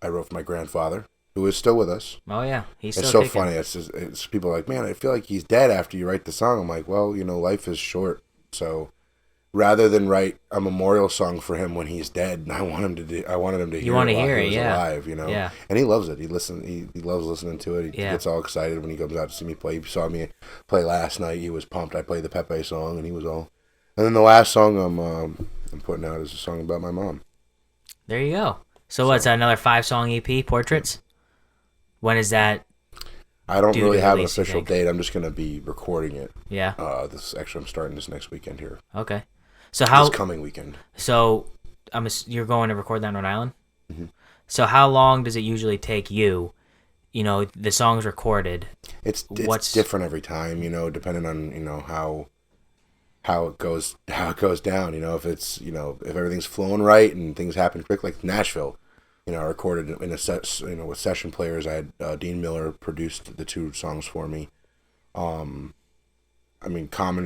I wrote for my grandfather, who is still with us. Oh yeah, he's it's still so kicking. funny. It's people are like, man, I feel like he's dead after you write the song. I'm like, well, life is short, so rather than write a memorial song for him when he's dead, I wanted him to hear it while he was alive, Yeah. And he loves it. He loves listening to it. He gets all excited when he comes out to see me play. He saw me play last night. He was pumped. I played the Pepe song, and he was all. And then the last song I'm putting out is a song about my mom. There you go. So what's that, another 5-song EP, Portraits? When is that? I don't really have an release, official date. I'm just going to be recording it. Yeah. I'm starting this next weekend here. Okay. So this coming weekend. So you're going to record that in Rhode Island? Mm-hmm. So how long does it usually take you? The song's recorded. It's different every time, depending on, how it goes down, if it's, if everything's flowing right and things happen quick, like Nashville, I recorded in a set, with session players. I had Dean Miller produced the 2 songs for me. Common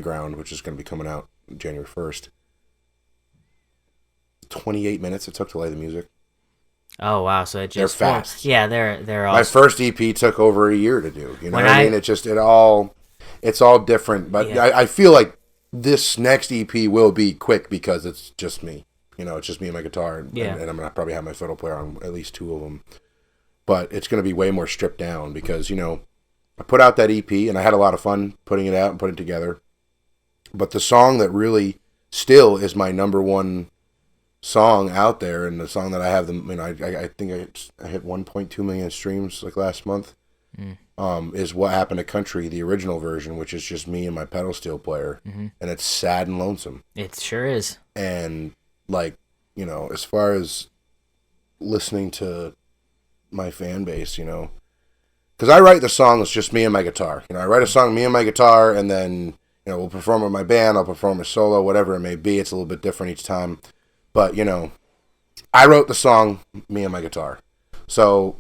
Ground, which is going to be coming out January 1st. 28 minutes it took to lay the music. Oh wow! So it just they're fast. Yeah, they're all. My first EP took over a year to do. You know what I mean? It's all different. But yeah. I feel like this next EP will be quick because it's just me. It's just me and my guitar, and I'm gonna probably have my fiddle player on at least 2 of them. But it's gonna be way more stripped down because I put out that EP and I had a lot of fun putting it out and putting it together. But the song that really still is my number one song out there, and the song that I have I think I hit 1.2 million streams like last month. Is What Happened to Country, the original version, which is just me and my pedal steel player, and it's sad and lonesome. It sure is. And as far as listening to my fan base, because I write the songs just me and my guitar. I write a song me and my guitar, and then we'll perform with my band. I'll perform a solo, whatever it may be. It's a little bit different each time. But, I wrote the song, me and my guitar. So,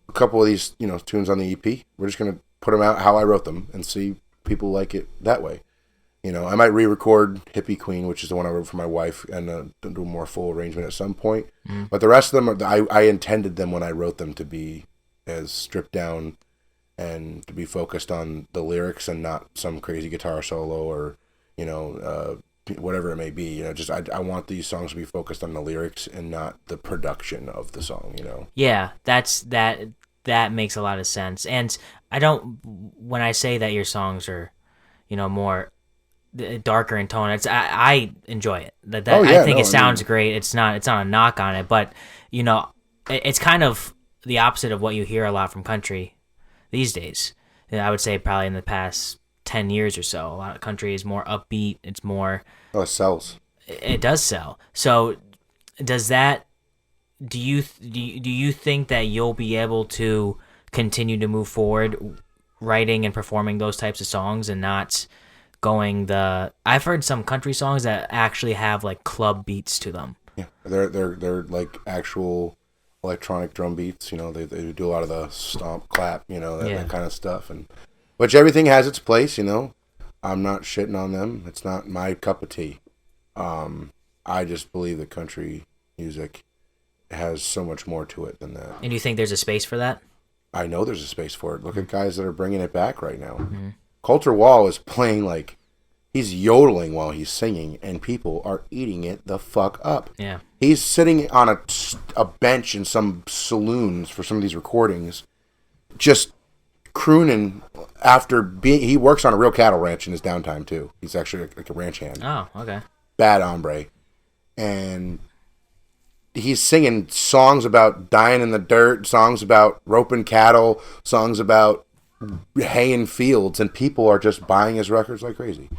a couple of these, tunes on the EP, we're just going to put them out how I wrote them and see people like it that way. I might re-record Hippie Queen, which is the one I wrote for my wife, and do a more full arrangement at some point. But the rest of them, I intended them when I wrote them to be as stripped down and to be focused on the lyrics and not some crazy guitar solo or, whatever it may be. I want these songs to be focused on the lyrics and not the production of the song. Yeah, that makes a lot of sense. And when I say that your songs are, more darker in tone, I enjoy it. I think it sounds great. It's not a knock on it, but it's kind of the opposite of what you hear a lot from country these days. I would say probably in the past 10 years or so, a lot of country is more upbeat. It's more. Oh, it sells. It does sell. So, does that? Do you think that you'll be able to continue to move forward, writing and performing those types of songs, and not going the? I've heard some country songs that actually have like club beats to them. Yeah, they're like actual electronic drum beats. They do a lot of the stomp, clap, that kind of stuff, and. Which everything has its place, I'm not shitting on them. It's not my cup of tea. I just believe that country music has so much more to it than that. And you think there's a space for that? I know there's a space for it. Look at guys that are bringing it back right now. Coulter Wall is playing he's yodeling while he's singing, and people are eating it the fuck up. Yeah. He's sitting on a bench in some saloons for some of these recordings, just crooning he works on a real cattle ranch in his downtime too. He's actually like a ranch hand. Oh, okay. Bad hombre. And he's singing songs about dying in the dirt, songs about roping cattle, songs about hay in fields, and people are just buying his records like crazy.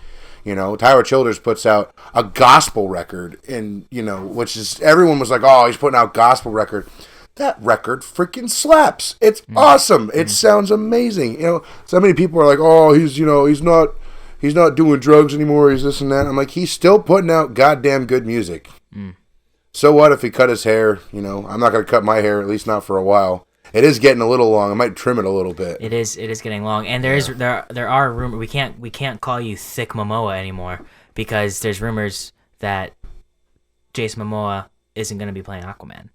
You know, Tyler Childers puts out a gospel record, and you know, which is everyone was like, "Oh, he's putting out gospel record." That record freaking slaps. It's awesome. It sounds amazing. You know, so many people are like, "Oh, he's not doing drugs anymore. He's this and that." I'm like, he's still putting out goddamn good music. So what if he cut his hair? You know, I'm not going to cut my hair, at least not for a while. It is getting a little long. I might trim it a little bit. It is getting long, and there are rumors. We can't call you Thick Momoa anymore because there's rumors that Jason Momoa isn't going to be playing Aquaman.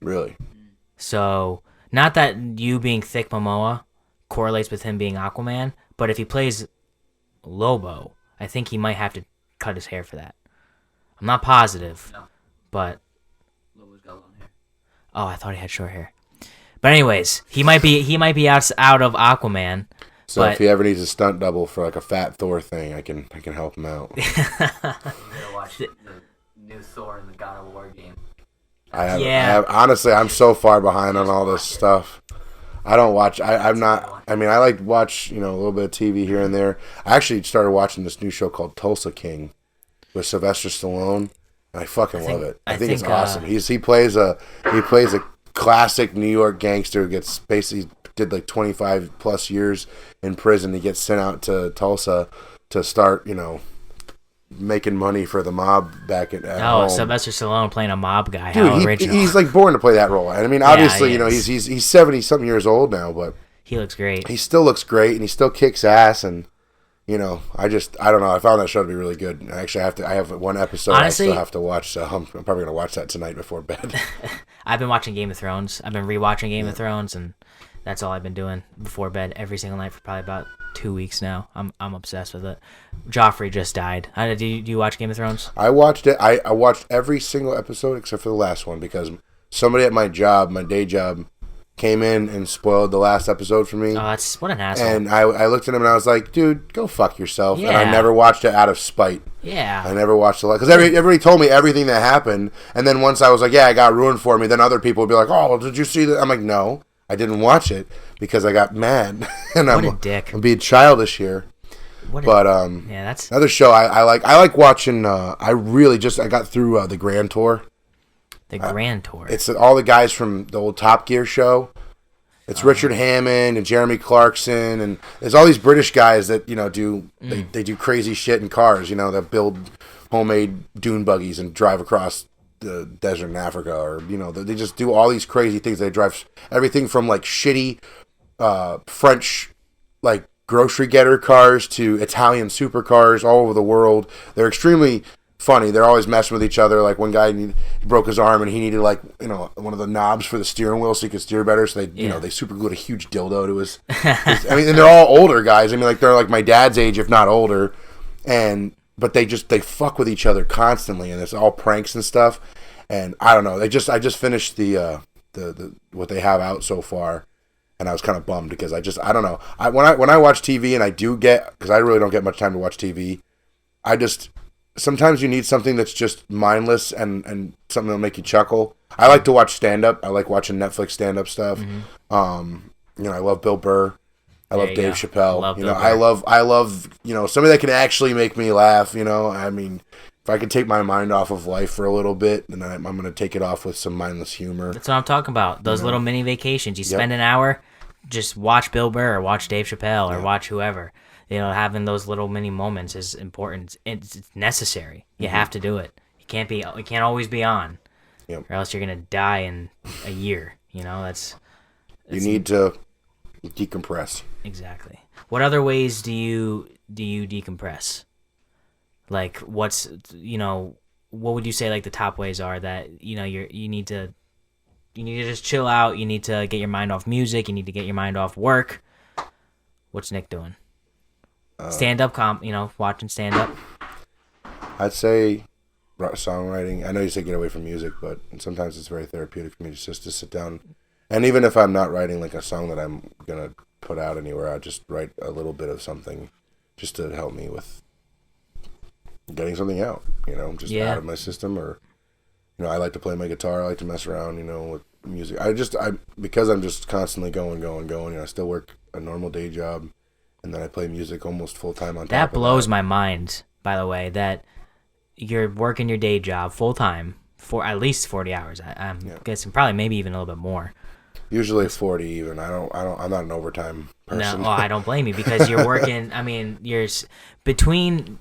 Really? So not that you being Thick Momoa correlates with him being Aquaman, but if he plays Lobo, I think he might have to cut his hair for that. I'm not positive, but Lobo's got long hair. oh, I thought he had short hair. But anyways, he might be out of Aquaman. So if he ever needs a stunt double for like a fat Thor thing, I can help him out. You gotta watch the new Thor in the God of War game. I have honestly, I'm so far behind on all this stuff. I don't watch. I'm not. I mean, I like to watch, you know, a little bit of TV here and there. I actually started watching this new show called Tulsa King with Sylvester Stallone, and I fucking love it. I think it's awesome. He plays a classic New York gangster who gets basically did like 25 plus years in prison. He gets sent out to Tulsa to start, you know, making money for the mob back at home. Sylvester Stallone playing a mob guy. Dude, How original. He's like born to play that role. And I mean, obviously, you know, he's 70 something years old now, but he looks great. He still looks great, and he still kicks ass. And you know, I don't know. I found that show to be really good. Actually, I have one episode honestly, I still have to watch. So I'm probably gonna watch that tonight before bed. I've been watching Game of Thrones. I've been rewatching Game of Thrones, and that's all I've been doing before bed every single night for probably about 2 weeks now. I'm obsessed with it. Joffrey just died. Do you watch Game of Thrones? I watched it. I watched every single episode except for the last one because somebody at my day job, came in and spoiled the last episode for me. Oh, that's what an asshole. And I looked at him and I was like, dude, go fuck yourself. Yeah. And I never watched it out of spite. Yeah. I never watched it because everybody told me everything that happened. And then once I was like, yeah, it got ruined for me, then other people would be like, oh, well, did you see that? I'm like, no, I didn't watch it because I got mad. And what a dick. I'm being childish here. Yeah, that's another show I like. I like watching. I got through the Grand Tour. The Grand Tour. It's all the guys from the old Top Gear show. It's Richard Hammond and Jeremy Clarkson, and there's all these British guys that, you know, they do crazy shit in cars, you know, that build homemade dune buggies and drive across the desert in Africa, or, you know, they just do all these crazy things. They drive everything from like shitty French like grocery getter cars to Italian supercars all over the world. They're extremely funny. They're always messing with each other. Like one guy, he broke his arm and he needed, like, you know, one of the knobs for the steering wheel so he could steer better. So they, you know, they super glued a huge dildo to his. I mean, and they're all older guys. I mean, like they're like my dad's age, if not older. But they fuck with each other constantly, and it's all pranks and stuff. And I don't know. I just finished the what they have out so far, and I was kind of bummed because I don't know. When I watch TV, and I do because I really don't get much time to watch TV. Sometimes you need something that's just mindless and something that'll make you chuckle. I like to watch stand-up. I like watching Netflix stand-up stuff. Mm-hmm. You know, I love Bill Burr. I love Dave Chappelle. I love, you know, somebody that can actually make me laugh, you know. I mean, if I could take my mind off of life for a little bit, then I'm going to take it off with some mindless humor. That's what I'm talking about. Those little mini vacations. You spend an hour, just watch Bill Burr or watch Dave Chappelle or watch whoever. You know, having those little mini moments is important. It's necessary. You have to do it. It can't always be on, or else you're gonna die in a year. You know, that's you need to decompress. Exactly. What other ways do you decompress? Like, what would you say like the top ways are that, you know, you need to just chill out. You need to get your mind off music. You need to get your mind off work. What's Nick doing? Stand-up watching stand-up. I'd say songwriting. I know you say get away from music, but sometimes it's very therapeutic for me just to sit down. And even if I'm not writing like a song that I'm going to put out anywhere, I'll just write a little bit of something just to help me with getting something out, you know, just out of my system. Or, you know, I like to play my guitar. I like to mess around, you know, with music. Because I'm just constantly going, you know, I still work a normal day job. and then I play music almost full time on top That of blows that. my mind, by the way, that you're working your day job full time for at least 40 hours. I'm guessing probably maybe even a little bit more. Usually 40 even. I'm not an overtime person. No, well, I don't blame you because you're working. I mean, between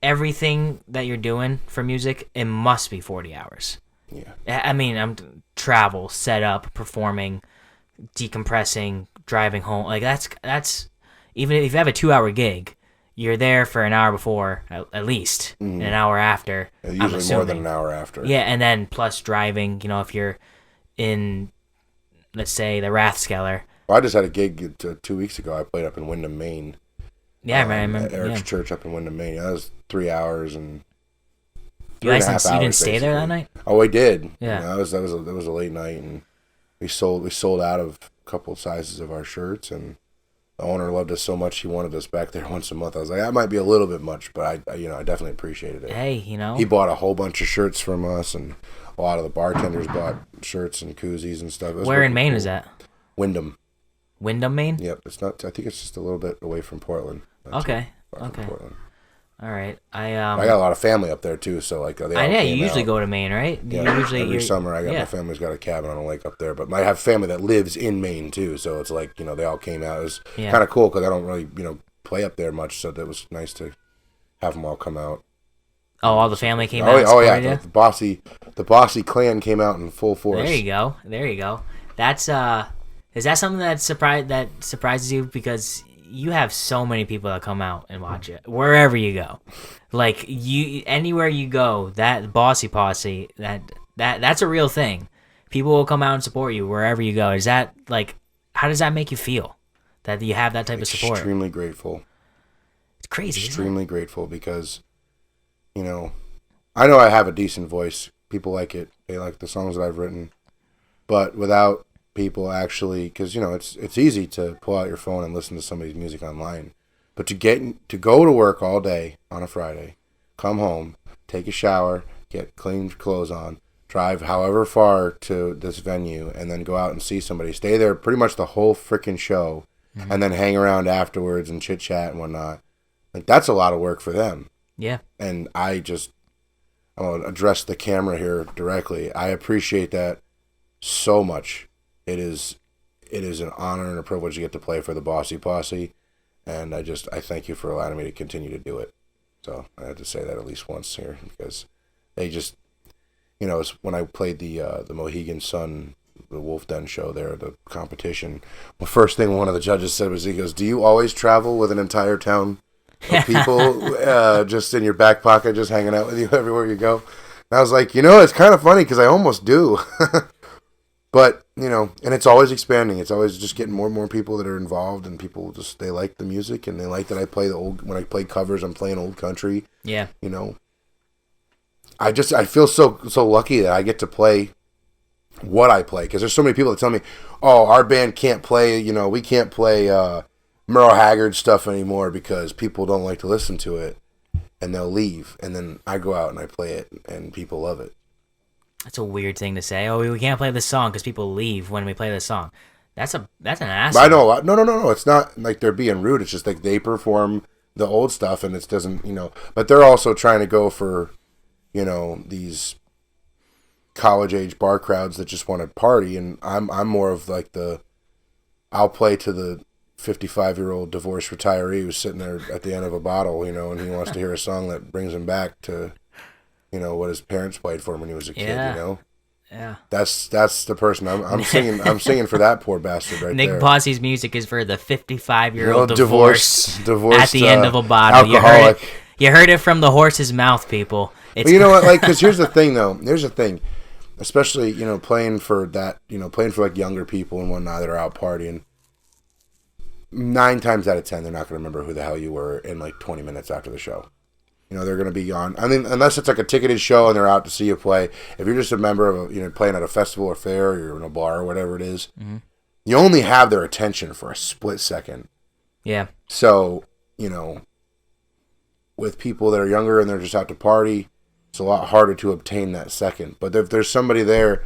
everything that you're doing for music, it must be 40 hours. Yeah. I mean, I'm travel, set up, performing, decompressing, driving home. Like that's even if you have a 2-hour gig, you're there for an hour before at least, and an hour after. Usually I'm assuming. more than an hour after. Yeah, and then plus driving. You know, if you're in, let's say, the Rathskeller. Well, I just had a gig 2 weeks ago. I played up in Windham, Maine. Yeah, I remember. At Eric's Yeah. church up in Windham, Maine. That was 3 hours and. You guys didn't stay there that night? Oh, we did. Yeah. That was a late night, and we sold out of a couple of sizes of our shirts, and the owner loved us so much he wanted us back there once a month. I was like, that might be a little bit much, but I definitely appreciated it. Hey, you know. He bought a whole bunch of shirts from us, and a lot of the bartenders bought shirts and koozies and stuff. Where in Maine is that? Windham. Windham, Maine? Yep, it's not. I think it's just a little bit away from Portland. Okay. From Portland. All right. I got a lot of family up there too, so like they all yeah, you came usually out. go to Maine, right? Yeah, Every summer my family's got a cabin on a lake up there, but I have family that lives in Maine too, so it's like they all came out. It was kind of cool because I don't really play up there much, so that was nice to have them all come out. Oh, all the family came out. Oh yeah, the Bosse clan came out in full force. There you go. That's is that something that surprises you because you have so many people that come out and watch it wherever you go, like anywhere you go, that Bosse posse that's a real thing. People will come out and support you wherever you go. Is that like, how does that make you feel that you have that type of support? Extremely grateful. It's crazy. Extremely grateful because, I know I have a decent voice. People like it. They like the songs that I've written, but without people actually, because it's easy to pull out your phone and listen to somebody's music online, but to go to work all day on a Friday, come home, take a shower, get clean clothes on, drive however far to this venue, and then go out and see somebody, stay there pretty much the whole freaking show, and then hang around afterwards and chit chat and whatnot. Like, that's a lot of work for them. Yeah. And I'm gonna address the camera here directly. I appreciate that so much. It is an honor and a privilege to get to play for the Bosse Posse, and I thank you for allowing me to continue to do it. So I had to say that at least once here because they just, it's when I played the Mohegan Sun, the Wolf Den show there, the competition. The first thing one of the judges said was, he goes, "Do you always travel with an entire town of people just in your back pocket, just hanging out with you everywhere you go?" And I was like, it's kind of funny because I almost do. But, and it's always expanding. It's always just getting more and more people that are involved, and people they like the music, and they like that I play when I play covers, I'm playing old country. Yeah. I feel so lucky that I get to play what I play, because there's so many people that tell me, "Oh, our band can't play, we can't play Merle Haggard stuff anymore because people don't like to listen to it," and they'll leave, and then I go out and I play it, and people love it. That's a weird thing to say. Oh, we can't play this song because people leave when we play this song. That's an ass. I know. No. It's not like they're being rude. It's just like they perform the old stuff, and it doesn't, But they're also trying to go for, these college age bar crowds that just want to party, and I'm more of like I'll play to the 55-year-old divorced retiree who's sitting there at the end of a bottle, and he wants to hear a song that brings him back to, what his parents played for him when he was a kid, Yeah. That's the person I'm singing. I'm singing for that poor bastard right there. Nick Posse's music is for the 55-year-old divorced divorced at the end of a bottle. Alcoholic. You heard it from the horse's mouth, people. But you know what? Like, because here's the thing, though. Here's the thing, especially playing for that, playing for like younger people and whatnot that are out partying. 9 times out of 10, they're not going to remember who the hell you were in like 20 minutes after the show. They're going to be on. I mean, unless it's like a ticketed show and they're out to see you play. If you're just a member of playing at a festival or fair, or you're in a bar or whatever it is, you only have their attention for a split second. Yeah. So, with people that are younger and they're just out to party, it's a lot harder to obtain that second. But if there's somebody there,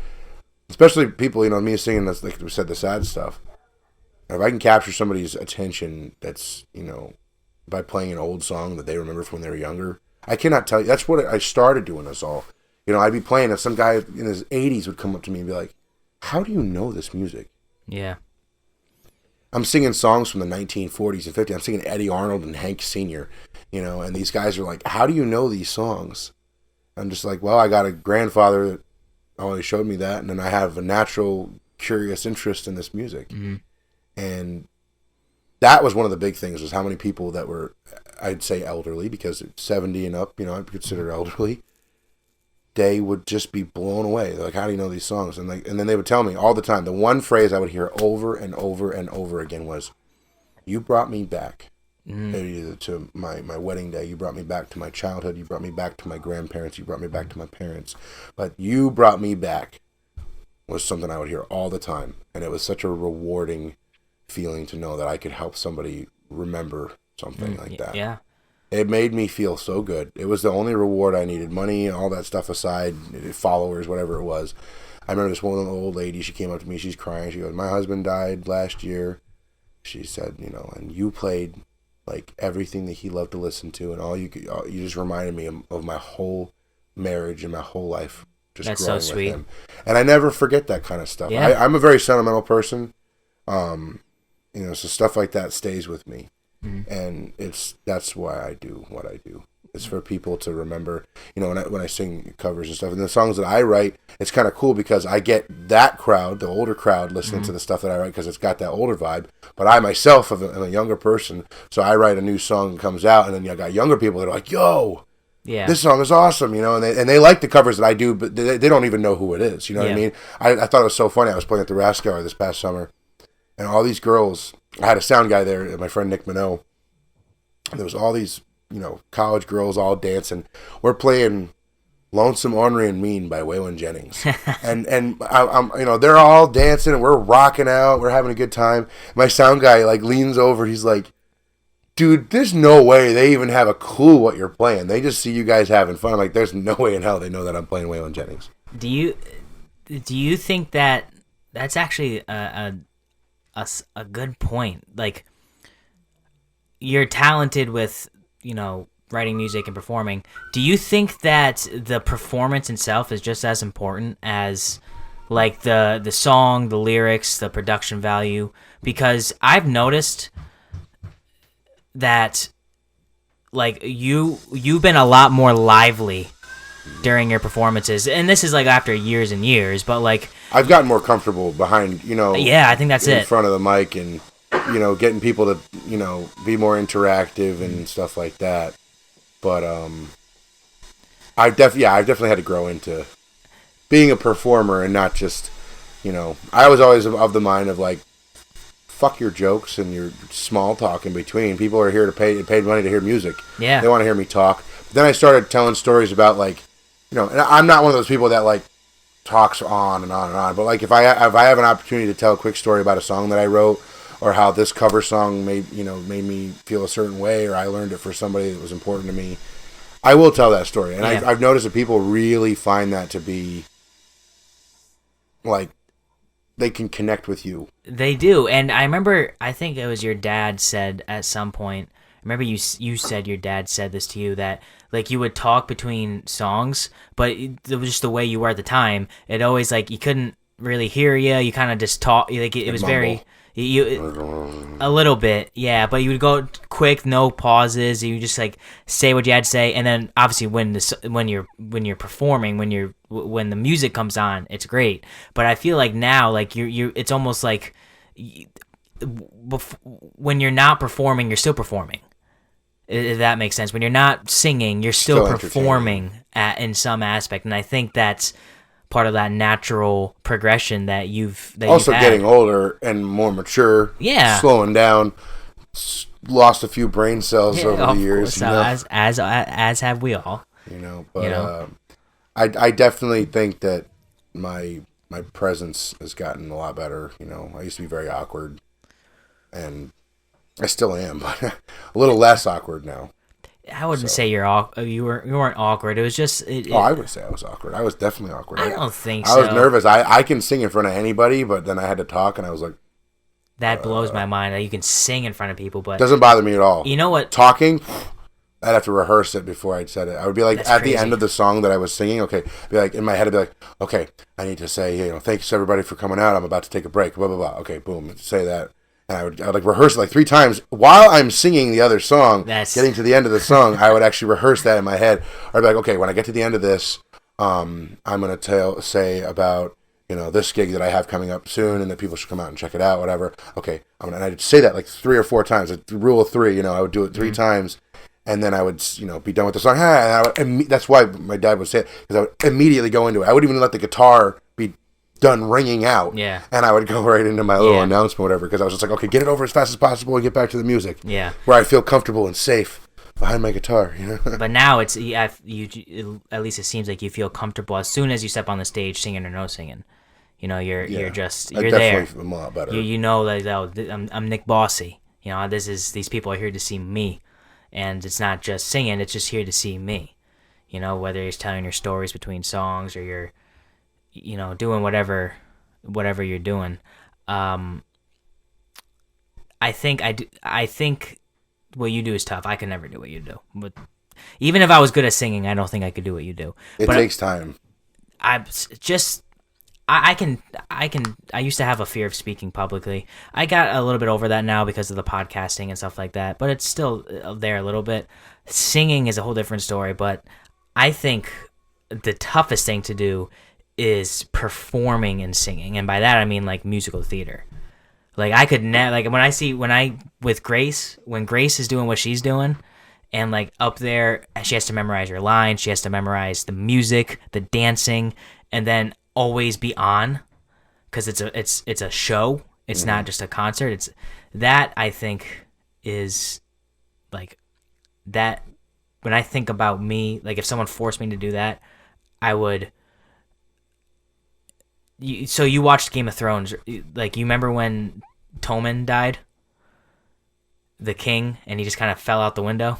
especially people, me singing this, like we said, the sad stuff, And if I can capture somebody's attention, that's, by playing an old song that they remember from when they were younger, I cannot tell you. That's what I started doing this all. I'd be playing, and some guy in his 80s would come up to me and be like, how do you know this music? Yeah. I'm singing songs from the 1940s and 50s. I'm singing Eddie Arnold and Hank Sr., and these guys are like, how do you know these songs? I'm just like, well, I got a grandfather that always showed me that, and then I have a natural, curious interest in this music. Mm-hmm. And that was one of the big things, was how many people that were, I'd say elderly, because 70 and up, I'd consider elderly, they would just be blown away. They're like, how do you know these songs? And then they would tell me all the time, the one phrase I would hear over and over and over again was, you brought me back to my wedding day. You brought me back to my childhood. You brought me back to my grandparents. You brought me back to my parents. But you brought me back was something I would hear all the time. And it was such a rewarding feeling to know that I could help somebody remember something like that. Yeah. It made me feel so good. It was the only reward I needed. Money and all that stuff aside, followers, whatever it was. I remember this one old lady, she came up to me, she's crying. She goes, my husband died last year. She said, and you played like everything that he loved to listen to, and you just reminded me of my whole marriage and my whole life. Just That's growing so with sweet. him. And I never forget that kind of stuff. Yeah. I'm a very sentimental person. So stuff like that stays with me. Mm-hmm. And that's why I do what I do. It's for people to remember, when I sing covers and stuff. And the songs that I write, it's kind of cool because I get that crowd, the older crowd, listening to the stuff that I write because it's got that older vibe. But I myself am a younger person, so I write a new song that comes out, and then I got younger people that are like, yo, Yeah. this song is awesome, and they like the covers that I do, but they don't even know who it is, what I mean? I thought it was so funny. I was playing at the Raskauer this past summer, and all these girls, I had a sound guy there, my friend Nick Minot, and there was all these, college girls all dancing. We're playing Lonesome, Ornery, and Mean by Waylon Jennings. and I'm they're all dancing, and we're rocking out, we're having a good time. My sound guy, leans over, he's like, dude, there's no way they even have a clue what you're playing. They just see you guys having fun. I'm like, there's no way in hell they know that I'm playing Waylon Jennings. Do you think that that's actually a good point? Like, you're talented with, writing music and performing. Do you think that the performance itself is just as important as the song, the lyrics, the production value? Because I've noticed that you've been a lot more lively during your performances, and this is after years and years, but I've gotten more comfortable behind, yeah, I think that's in it. front of the mic, and getting people to be more interactive and stuff like that. But I've definitely had to grow into being a performer and not just I was always of the mind of fuck your jokes and your small talk in between. People are here to paid money to hear music. Yeah, they want to hear me talk. But then I started telling stories about and I'm not one of those people that talks on and on and on. But if I have an opportunity to tell a quick story about a song that I wrote, or how this cover song made me feel a certain way, or I learned it for somebody that was important to me, I will tell that story. And I've noticed that people really find that to be they can connect with you. They do. And I remember, I think it was your dad said at some point, I remember you said your dad said this to you, that you would talk between songs, but it was just the way you were at the time. It always you couldn't really hear you. You kind of just talk. It was mumble. very a little bit, yeah. But you would go quick, no pauses. You just say what you had to say, and then obviously when you're performing, when the music comes on, it's great. But I feel now you it's almost when you're not performing, you're still performing. If that makes sense. When you're not singing, you're still performing in some aspect, and I think that's part of that natural progression that you've also had. Getting older and more mature. Yeah, slowing down. Lost a few brain cells over the years. Course, as have we all. But I definitely think that my presence has gotten a lot better. I used to be very awkward, and I still am, but a little less awkward now. I wouldn't say you weren't awkward. It was just. I would say I was awkward. I was definitely awkward. I don't think so. I was nervous. I can sing in front of anybody, but then I had to talk, and I was like, That blows my mind that you can sing in front of people, but Doesn't bother me at all. you know what? Talking, I'd have to rehearse it before I'd said it. I would be like, That's at crazy. the end of the song that I was singing, okay, be like, in my head, I'd be like, okay, I need to say, thanks everybody for coming out. I'm about to take a break, blah, blah, blah. Okay, boom, say that. And I would like rehearse it like 3 times while I'm singing the other song. Getting to the end of the song, I would actually rehearse that in my head. I'd be like, okay, when I get to the end of this, I'm going to say about, this gig that I have coming up soon and that people should come out and check it out, whatever. Okay, and I'd say that like 3 or 4 times. The rule of 3, I would do it 3 times. And then I would, be done with the song. And that's why my dad would say it, because I would immediately go into it. I wouldn't even let the guitar be done ringing out. Yeah. And I would go right into my little announcement, whatever, because I was just like, okay, get it over as fast as possible and get back to the music. Yeah. Where I feel comfortable and safe behind my guitar. But now it's you at least it seems like you feel comfortable as soon as you step on the stage, singing or no singing. You're there. Definitely a lot better. You know like, oh, I'm Nick Bosse. These people are here to see me, and it's not just singing; it's just here to see me. Whether you're telling your stories between songs or you're, doing whatever you're doing. I think what you do is tough. I can never do what you do. But even if I was good at singing, I don't think I could do what you do. It takes time. I used to have a fear of speaking publicly. I got a little bit over that now because of the podcasting and stuff like that, but it's still there a little bit. Singing is a whole different story, but I think the toughest thing to do is performing and singing. And by that, I mean like musical theater. Like I could with Grace, when Grace is doing what she's doing, and like up there, she has to memorize her lines, she has to memorize the music, the dancing, and then always be on, because it's a show. It's not just a concert. It's that I think is like that. When I think about me, like if someone forced me to do that, I would. So you watched Game of Thrones, like you remember when Tommen died, the king, and he just kind of fell out the window.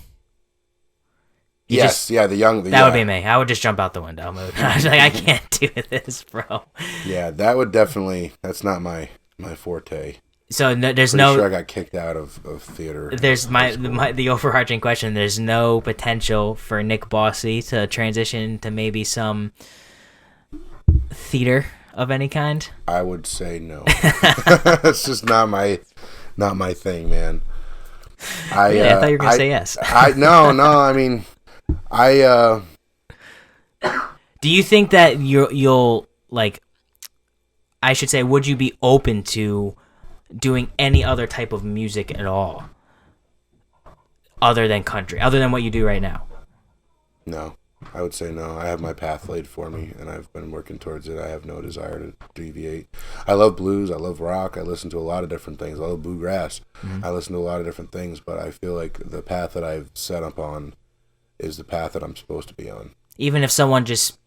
That would be me. I would just jump out the window. I was like, I can't do this, bro. Yeah, that would definitely. That's not my forte. So there's Pretty sure I got kicked out of theater. There's the overarching question. There's no potential for Nick Bosse to transition to maybe some theater of any kind. I would say no. It's just not my thing, man. I thought you were gonna say yes. No. I mean, Do you think that you'll like? I should say, would you be open to doing any other type of music at all, other than country, other than what you do right now? No, I would say no. I have my path laid for me, and I've been working towards it. I have no desire to deviate. I love blues. I love rock. I listen to a lot of different things. I love bluegrass. I listen to a lot of different things, but I feel like the path that I've set up on is the path that I'm supposed to be on. Even if someone just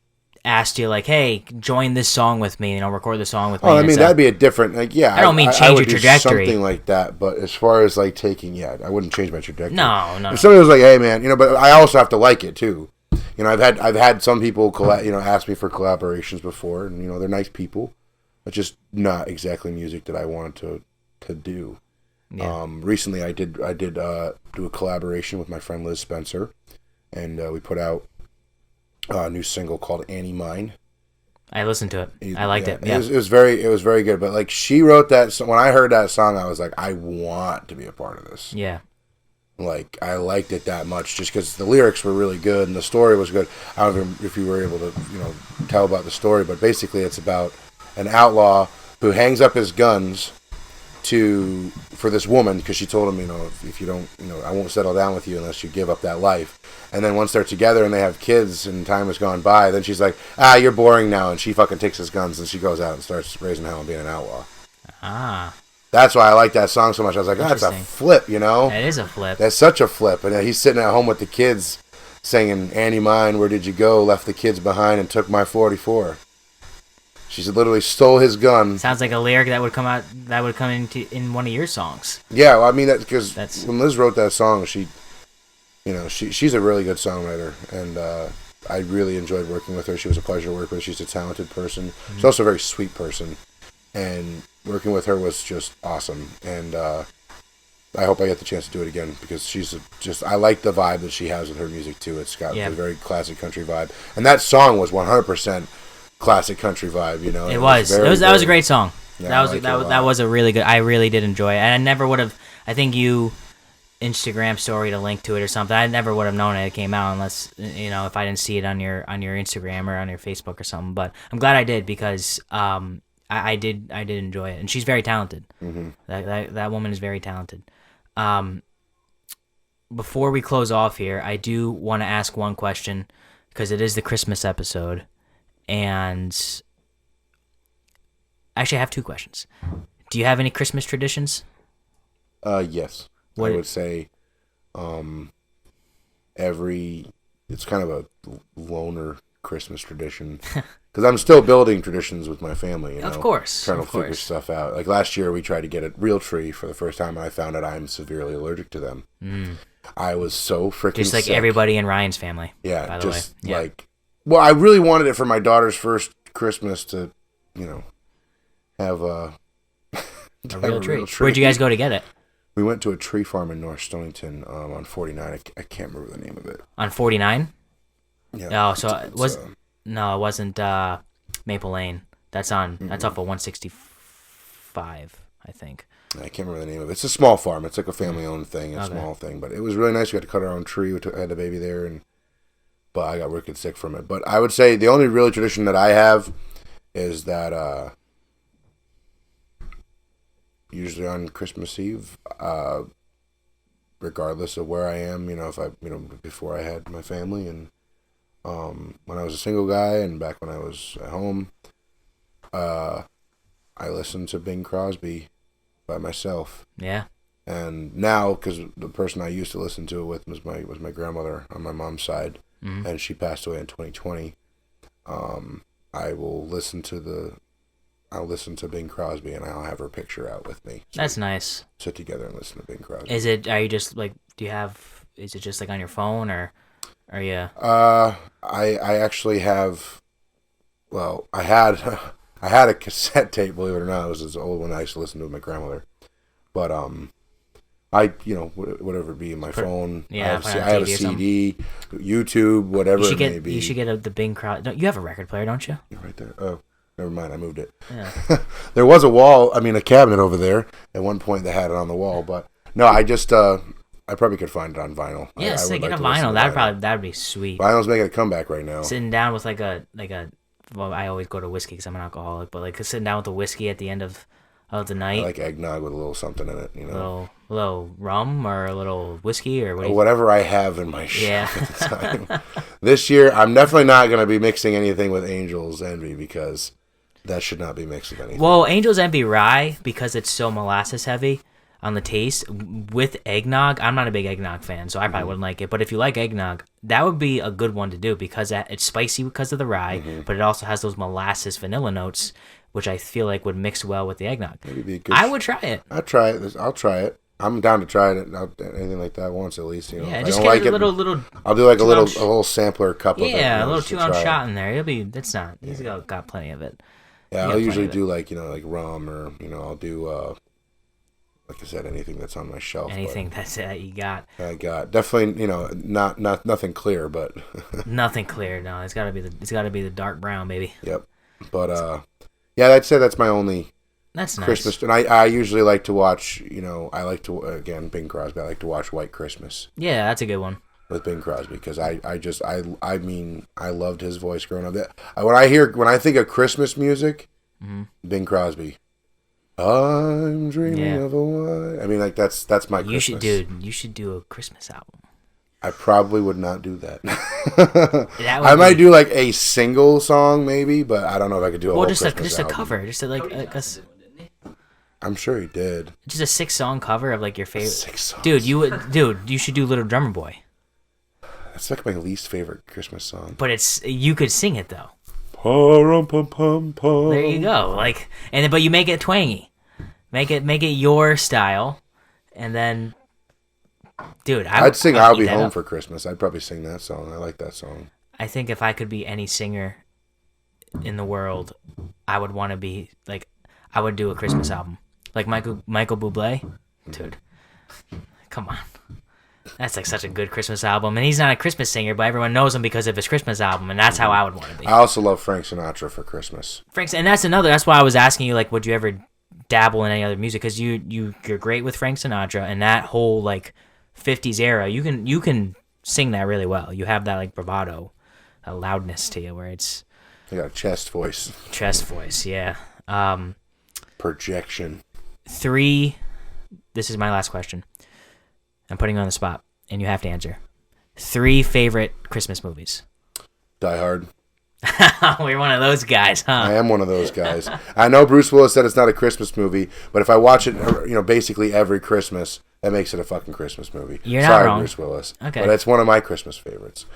asked you, like, hey, join this song with me, record the song with me. Oh, I mean, that'd be a different, like, yeah. I don't mean change your trajectory. Something like that, but as far as, like, taking, I wouldn't change my trajectory. No. If somebody was like, hey, man, but I also have to like it, too. I've had some people, ask me for collaborations before, and, they're nice people. It's just not exactly music that I wanted to do. Yeah. Recently, I did do a collaboration with my friend Liz Spencer, and we put out a new single called Annie Mine. I listened to it. I liked it. Yeah. It was very good. But like she wrote that, when I heard that song, I was like, I want to be a part of this. Yeah. Like I liked it that much, just because the lyrics were really good and the story was good. I don't know if you were able to, tell about the story, but basically it's about an outlaw who hangs up his guns for this woman, because she told him, if you don't, I won't settle down with you unless you give up that life. And then once they're together and they have kids and time has gone by, then she's like, you're boring now. And she fucking takes his guns and she goes out and starts raising hell and being an outlaw. That's why I like that song so much. I was like, that's a flip, That is a flip. That's such a flip. And he's sitting at home with the kids singing, Annie Mine, where did you go? Left the kids behind and took my 44. She literally stole his gun. Sounds like a lyric that would come in one of your songs. Yeah, well, I mean, because when Liz wrote that song, she's a really good songwriter, and I really enjoyed working with her. She was a pleasure to work with. She's a talented person. She's also a very sweet person, and working with her was just awesome, and I hope I get the chance to do it again because I like the vibe that she has with her music too. It's got a very classic country vibe, and that song was 100% classic country vibe. You know, that was a great song. Yeah, that was a really good. I really did enjoy it, and I never would have. I think you Instagram story to link to it or something. I never would have known it came out unless if I didn't see it on your Instagram or on your Facebook or something. But I'm glad I did because I did enjoy it, and she's very talented. Mm-hmm. That woman is very talented. Before we close off here, I do want to ask one question because it is the Christmas episode, and actually I have two questions. Do you have any Christmas traditions? Yes. I would say it's kind of a loner Christmas tradition because I'm still building traditions with my family. Of course. Trying to figure stuff out. Like last year we tried to get a real tree for the first time and I found out I'm severely allergic to them. I was so freaking just like sick. Everybody in Ryan's family. Yeah, by the way. Yeah. Well, I really wanted it for my daughter's first Christmas to, have a real tree. Where'd you guys go to get it? We went to a tree farm in North Stonington on 49. I can't remember the name of it. On 49? Yeah. Oh, so it wasn't Maple Lane. That's off of 165, I think. I can't remember the name of it. It's a small farm. It's like a family-owned thing, small thing. But it was really nice. We got to cut our own tree. We had the baby there, but I got wicked sick from it. But I would say the only really tradition that I have is that usually on Christmas Eve, regardless of where I am, before I had my family and when I was a single guy and back when I was at home, I listened to Bing Crosby by myself. Yeah. And now, because the person I used to listen to it with was my grandmother on my mom's side, and she passed away in 2020. I'll listen to Bing Crosby, and I'll have her picture out with me. So that's nice. Sit together and listen to Bing Crosby. Is it just like on your phone or are you? I actually have. Well, I had a cassette tape. Believe it or not, it was this old one I used to listen to with my grandmother. But whatever it be, my phone. Yeah, I have a CD, YouTube, whatever it may be. You should get the Bing Crosby. You have a record player, don't you? You're right there. Oh. Never mind, I moved it. Yeah. There was a cabinet over there. At one point they had it on the wall, but no, I just, I probably could find it on vinyl. Yeah, I get a vinyl. That'd be sweet. Vinyl's making a comeback right now. Sitting down with well, I always go to whiskey because I'm an alcoholic, but sitting down with a whiskey at the end of the night. I like eggnog with a little something in it, A little rum or a little whiskey or whatever I have in my shop at the time. This year, I'm definitely not going to be mixing anything with Angel's Envy because that should not be mixed with anything. Well, Angel's Envy Rye, because it's so molasses heavy on the taste, with eggnog, I'm not a big eggnog fan, so I probably wouldn't like it. But if you like eggnog, that would be a good one to do because it's spicy because of the rye, but it also has those molasses vanilla notes, which I feel like would mix well with the eggnog. Maybe be a good I would try it. I'll try it. I'm down to try it. Anything like that once at least. Yeah, just get a little. I'll do like a little sampler cup of it. Yeah, a little 2-ounce shot in there. It's not. He's got plenty of it. Yeah, I'll usually do like rum or I'll do like I said, anything that's on my shelf. Anything that you got. I got definitely not nothing clear, but nothing clear. No, it's gotta be the dark brown, baby. Yep. But yeah, I'd say that's my only. That's nice. Christmas, and I usually like to watch. I like to again Bing Crosby. I like to watch White Christmas. Yeah, that's a good one. With Bing Crosby because I loved his voice growing up. When I think of Christmas music, Bing Crosby. I'm dreaming of a white. I mean, like that's my Christmas. You should do a Christmas album. I probably would not do that. I might do like a single song maybe, but I don't know if I could do a whole Christmas just album. A cover, just I'm sure he did. Just a 6-song cover of like your favorite. 6 songs. Dude, you should do Little Drummer Boy. That's like my least favorite Christmas song. But you could sing it though. There you go. But you make it twangy. Make it your style, and then, dude, I'd sing "I'll Be Home for Christmas." I'd probably sing that song. I like that song. I think if I could be any singer in the world, I would want to be I would do a Christmas album. Like Michael Bublé. Dude, come on. That's like such a good Christmas album. And he's not a Christmas singer, but everyone knows him because of his Christmas album, and that's how I would want to be. I also love Frank Sinatra for Christmas. And that's why I was asking you, like, would you ever dabble in any other music? Because you're great with Frank Sinatra, and that whole, like, 50s era, you can sing that really well. You have that, like, bravado, a loudness to you where it's... You got a chest voice. Chest voice, yeah. Projection. 3, this is my last question. I'm putting you on the spot, and you have to answer. 3 favorite Christmas movies. Die Hard. We're one of those guys, huh? I am one of those guys. I know Bruce Willis said it's not a Christmas movie, but if I watch it, basically every Christmas, that makes it a fucking Christmas movie. You're not wrong. Bruce Willis. Okay. But it's one of my Christmas favorites.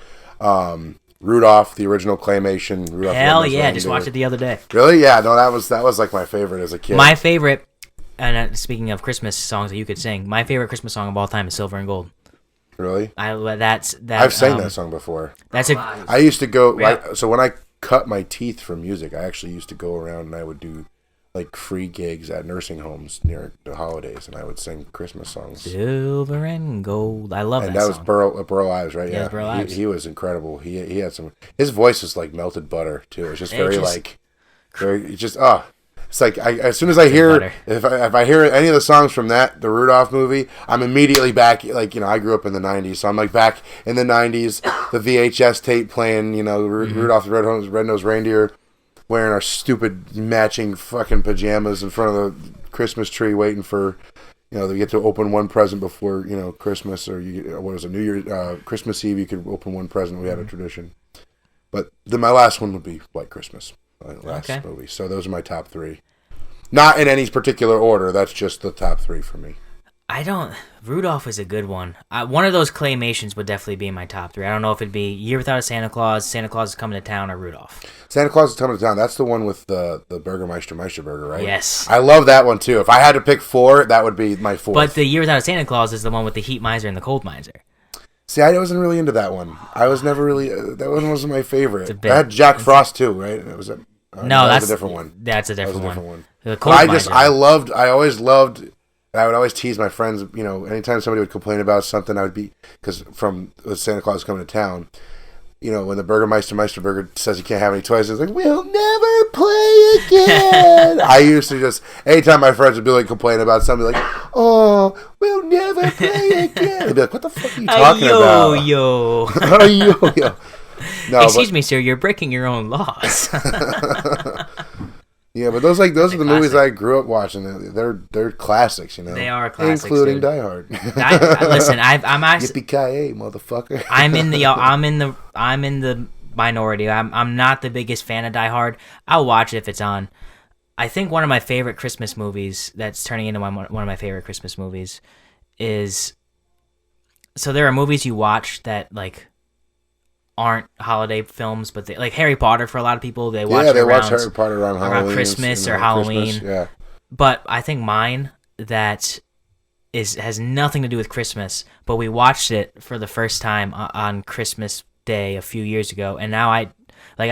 Rudolph, the original claymation. Rudolph Hell yeah, just watched it the other day. Really? Yeah, no, that was like my favorite as a kid. My favorite, and speaking of Christmas songs that you could sing, my favorite Christmas song of all time is Silver and Gold. Really? I've sang that song before. I used to go, so when I cut my teeth for music, I actually used to go around and I would do like free gigs at nursing homes near the holidays, and I would sing Christmas songs. Silver and Gold. I love that song. And that was Burl Ives, right? Yeah, Burl Ives. He was incredible. He had some. His voice was like melted butter too. It was just It's like as soon as I hear if I hear any of the songs from the Rudolph movie, I'm immediately back. Like I grew up in the '90s, so I'm like back in the '90s. The VHS tape playing, Rudolph the Red-Nosed Reindeer, wearing our stupid matching fucking pajamas in front of the Christmas tree, waiting for they get to open one present before Christmas, or New Year, Christmas Eve. You could open one present. We had a tradition, but then my last one would be White Christmas. Movie. So those are my top 3. Not in any particular order. That's just the top 3 for me. Rudolph is a good one. One of those claymations would definitely be in my top 3. I don't know if it'd be Year Without a Santa Claus is Coming to Town, or Rudolph. Santa Claus is Coming to Town. That's the one with the Burgermeister Burger, right? Yes. I love that one too. If I had to pick 4, that would be my 4th. But the Year Without a Santa Claus is the one with the Heat Miser and the Cold Miser. See, I wasn't really into that one. I was never really... that one wasn't my favorite. I had Jack Frost too, right? No, that's a different one. That's a different one. The I always loved. I would always tease my friends. Anytime somebody would complain about something, I would be because from Santa Claus Coming to Town. When the Burgermeister Burger says you can't have any toys, it's like we'll never play again. I used to just anytime my friends would be like complaining about something, like, oh, we'll never play again. They'd be like, what the fuck are you talking about? Yo. No, Excuse me, sir. You're breaking your own laws. Yeah, but those are the movies I grew up watching. They're classics, They are classics, including dude. Die Hard. Listen, I'm actually yippee-ki-yay, motherfucker. I'm in the minority. I'm not the biggest fan of Die Hard. I'll watch it if it's on. I think one of my favorite Christmas movies that's turning into one of my favorite Christmas movies is. So there are movies you watch that like aren't holiday films, but like Harry Potter for a lot of people, they watch Harry Potter around Christmas or Halloween. Christmas, yeah. But I think mine that has nothing to do with Christmas, but we watched it for the first time on Christmas Day a few years ago, and now I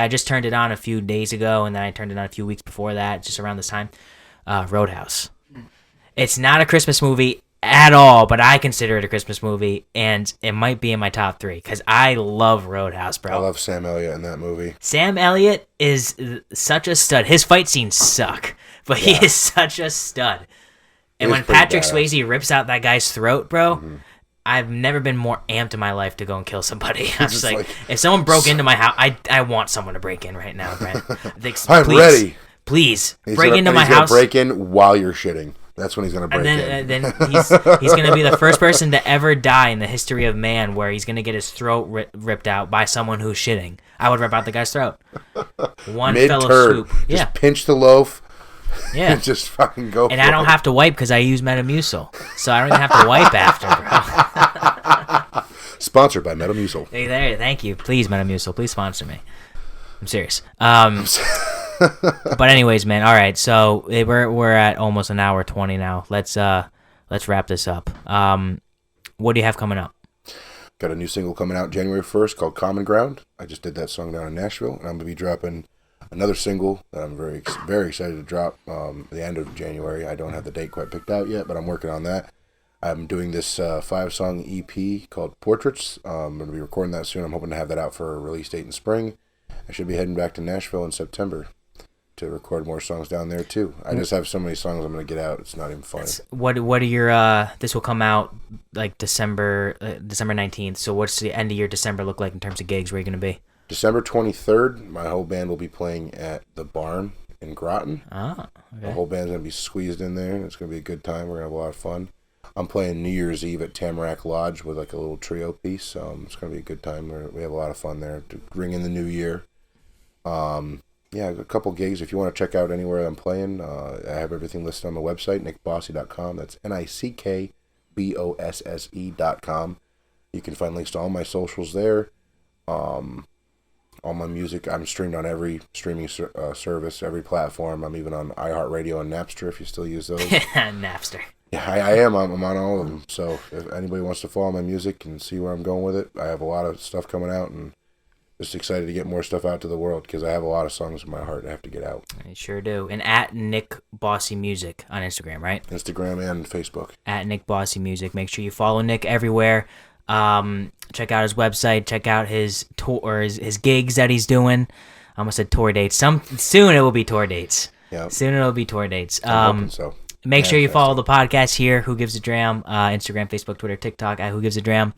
just turned it on a few days ago, and then I turned it on a few weeks before that, just around this time. Roadhouse. It's not a Christmas movie at all, but I consider it a Christmas movie, and it might be in my top 3 because I love Roadhouse, bro. I love Sam Elliott in that movie. Sam Elliott is such a stud. His fight scenes suck, but he is such a stud. And when Patrick Swayze rips out that guy's throat, bro, I've never been more amped in my life to go and kill somebody. I'm just like, if someone broke into my house, I want someone to break in right now, Brent. I'm ready. Please, break into my house. Break in while you're shitting. That's when he's going to break in. And then he's going to be the first person to ever die in the history of man where he's going to get his throat ripped out by someone who's shitting. I would rip out the guy's throat. One fellow swoop. Just pinch the loaf. Yeah. And just fucking go and I don't have to wipe because I use Metamucil. So I don't even have to wipe after, bro. Sponsored by Metamucil. Hey there, thank you. Please, Metamucil, please sponsor me. I'm serious. But anyways, man. All right, so we're at almost an hour 20 now. Let's wrap this up. What do you have coming up? Got a new single coming out January 1st called Common Ground. I just did that song down in Nashville, and I'm gonna be dropping another single that I'm very excited to drop the end of January. I don't have the date quite picked out yet, but I'm working on that. I'm doing this 5-song EP called Portraits. I'm going to be recording that soon. I'm hoping to have that out for a release date in spring. I should be heading back to Nashville in September to record more songs down there too. I just have so many songs I'm going to get out. It's not even funny. What are your this will come out like December 19th. So what's the end of your December look like in terms of gigs? Where are you going to be? December 23rd, my whole band will be playing at the Barn in Groton. Ah, okay. The whole band's going to be squeezed in there. It's going to be a good time. We're going to have a lot of fun. I'm playing New Year's Eve at Tamarack Lodge with like a little trio piece. It's going to be a good time. We have a lot of fun there to ring in the new year. Yeah, a couple gigs. If you want to check out anywhere I'm playing, I have everything listed on my website, nickbosse.com. That's nickbosse.com. You can find links to all my socials there. All my music, I'm streamed on every streaming service, every platform. I'm even on iHeartRadio and Napster if you still use those. Napster. Yeah, I am. I'm on all of them. So if anybody wants to follow my music and see where I'm going with it, I have a lot of stuff coming out and just excited to get more stuff out to the world because I have a lot of songs in my heart I have to get out. I sure do. And at Nick Bosse Music on Instagram, right? Instagram and Facebook. At Nick Bosse Music. Make sure you follow Nick everywhere. Check out his website. Check out his tour or his gigs that he's doing. I almost said tour dates. Soon it will be tour dates. Yeah. Soon it'll be tour dates. I'm hoping so. Make sure you follow the podcast here, Who Gives a Dram, Instagram, Facebook, Twitter, TikTok, at Who Gives a Dram.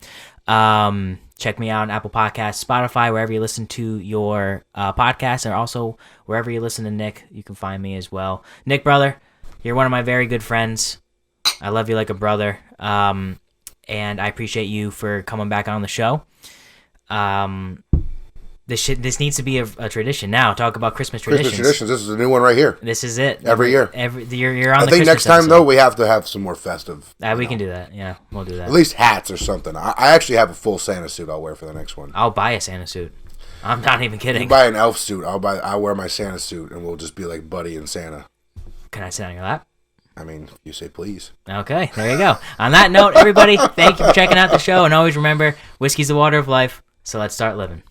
Check me out on Apple Podcasts, Spotify, wherever you listen to your podcasts, or also wherever you listen to Nick, you can find me as well. Nick, brother, you're one of my very good friends. I love you like a brother, and I appreciate you for coming back on the show. This needs to be a tradition now. Talk about Christmas traditions. Christmas traditions. This is a new one right here. This is it. Every year. You're on I the think Christmas next time, episode. though, we have to have some more festive. We can do that. Yeah, we'll do that. At least hats or something. I actually have a full Santa suit I'll wear for the next one. I'll buy a Santa suit. I'm not even kidding. You buy an elf suit. I'll wear my Santa suit, and we'll just be like Buddy and Santa. Can I sit on your lap? I mean, you say please. Okay, there you go. On that note, everybody, thank you for checking out the show, and always remember, whiskey's the water of life, so let's start living.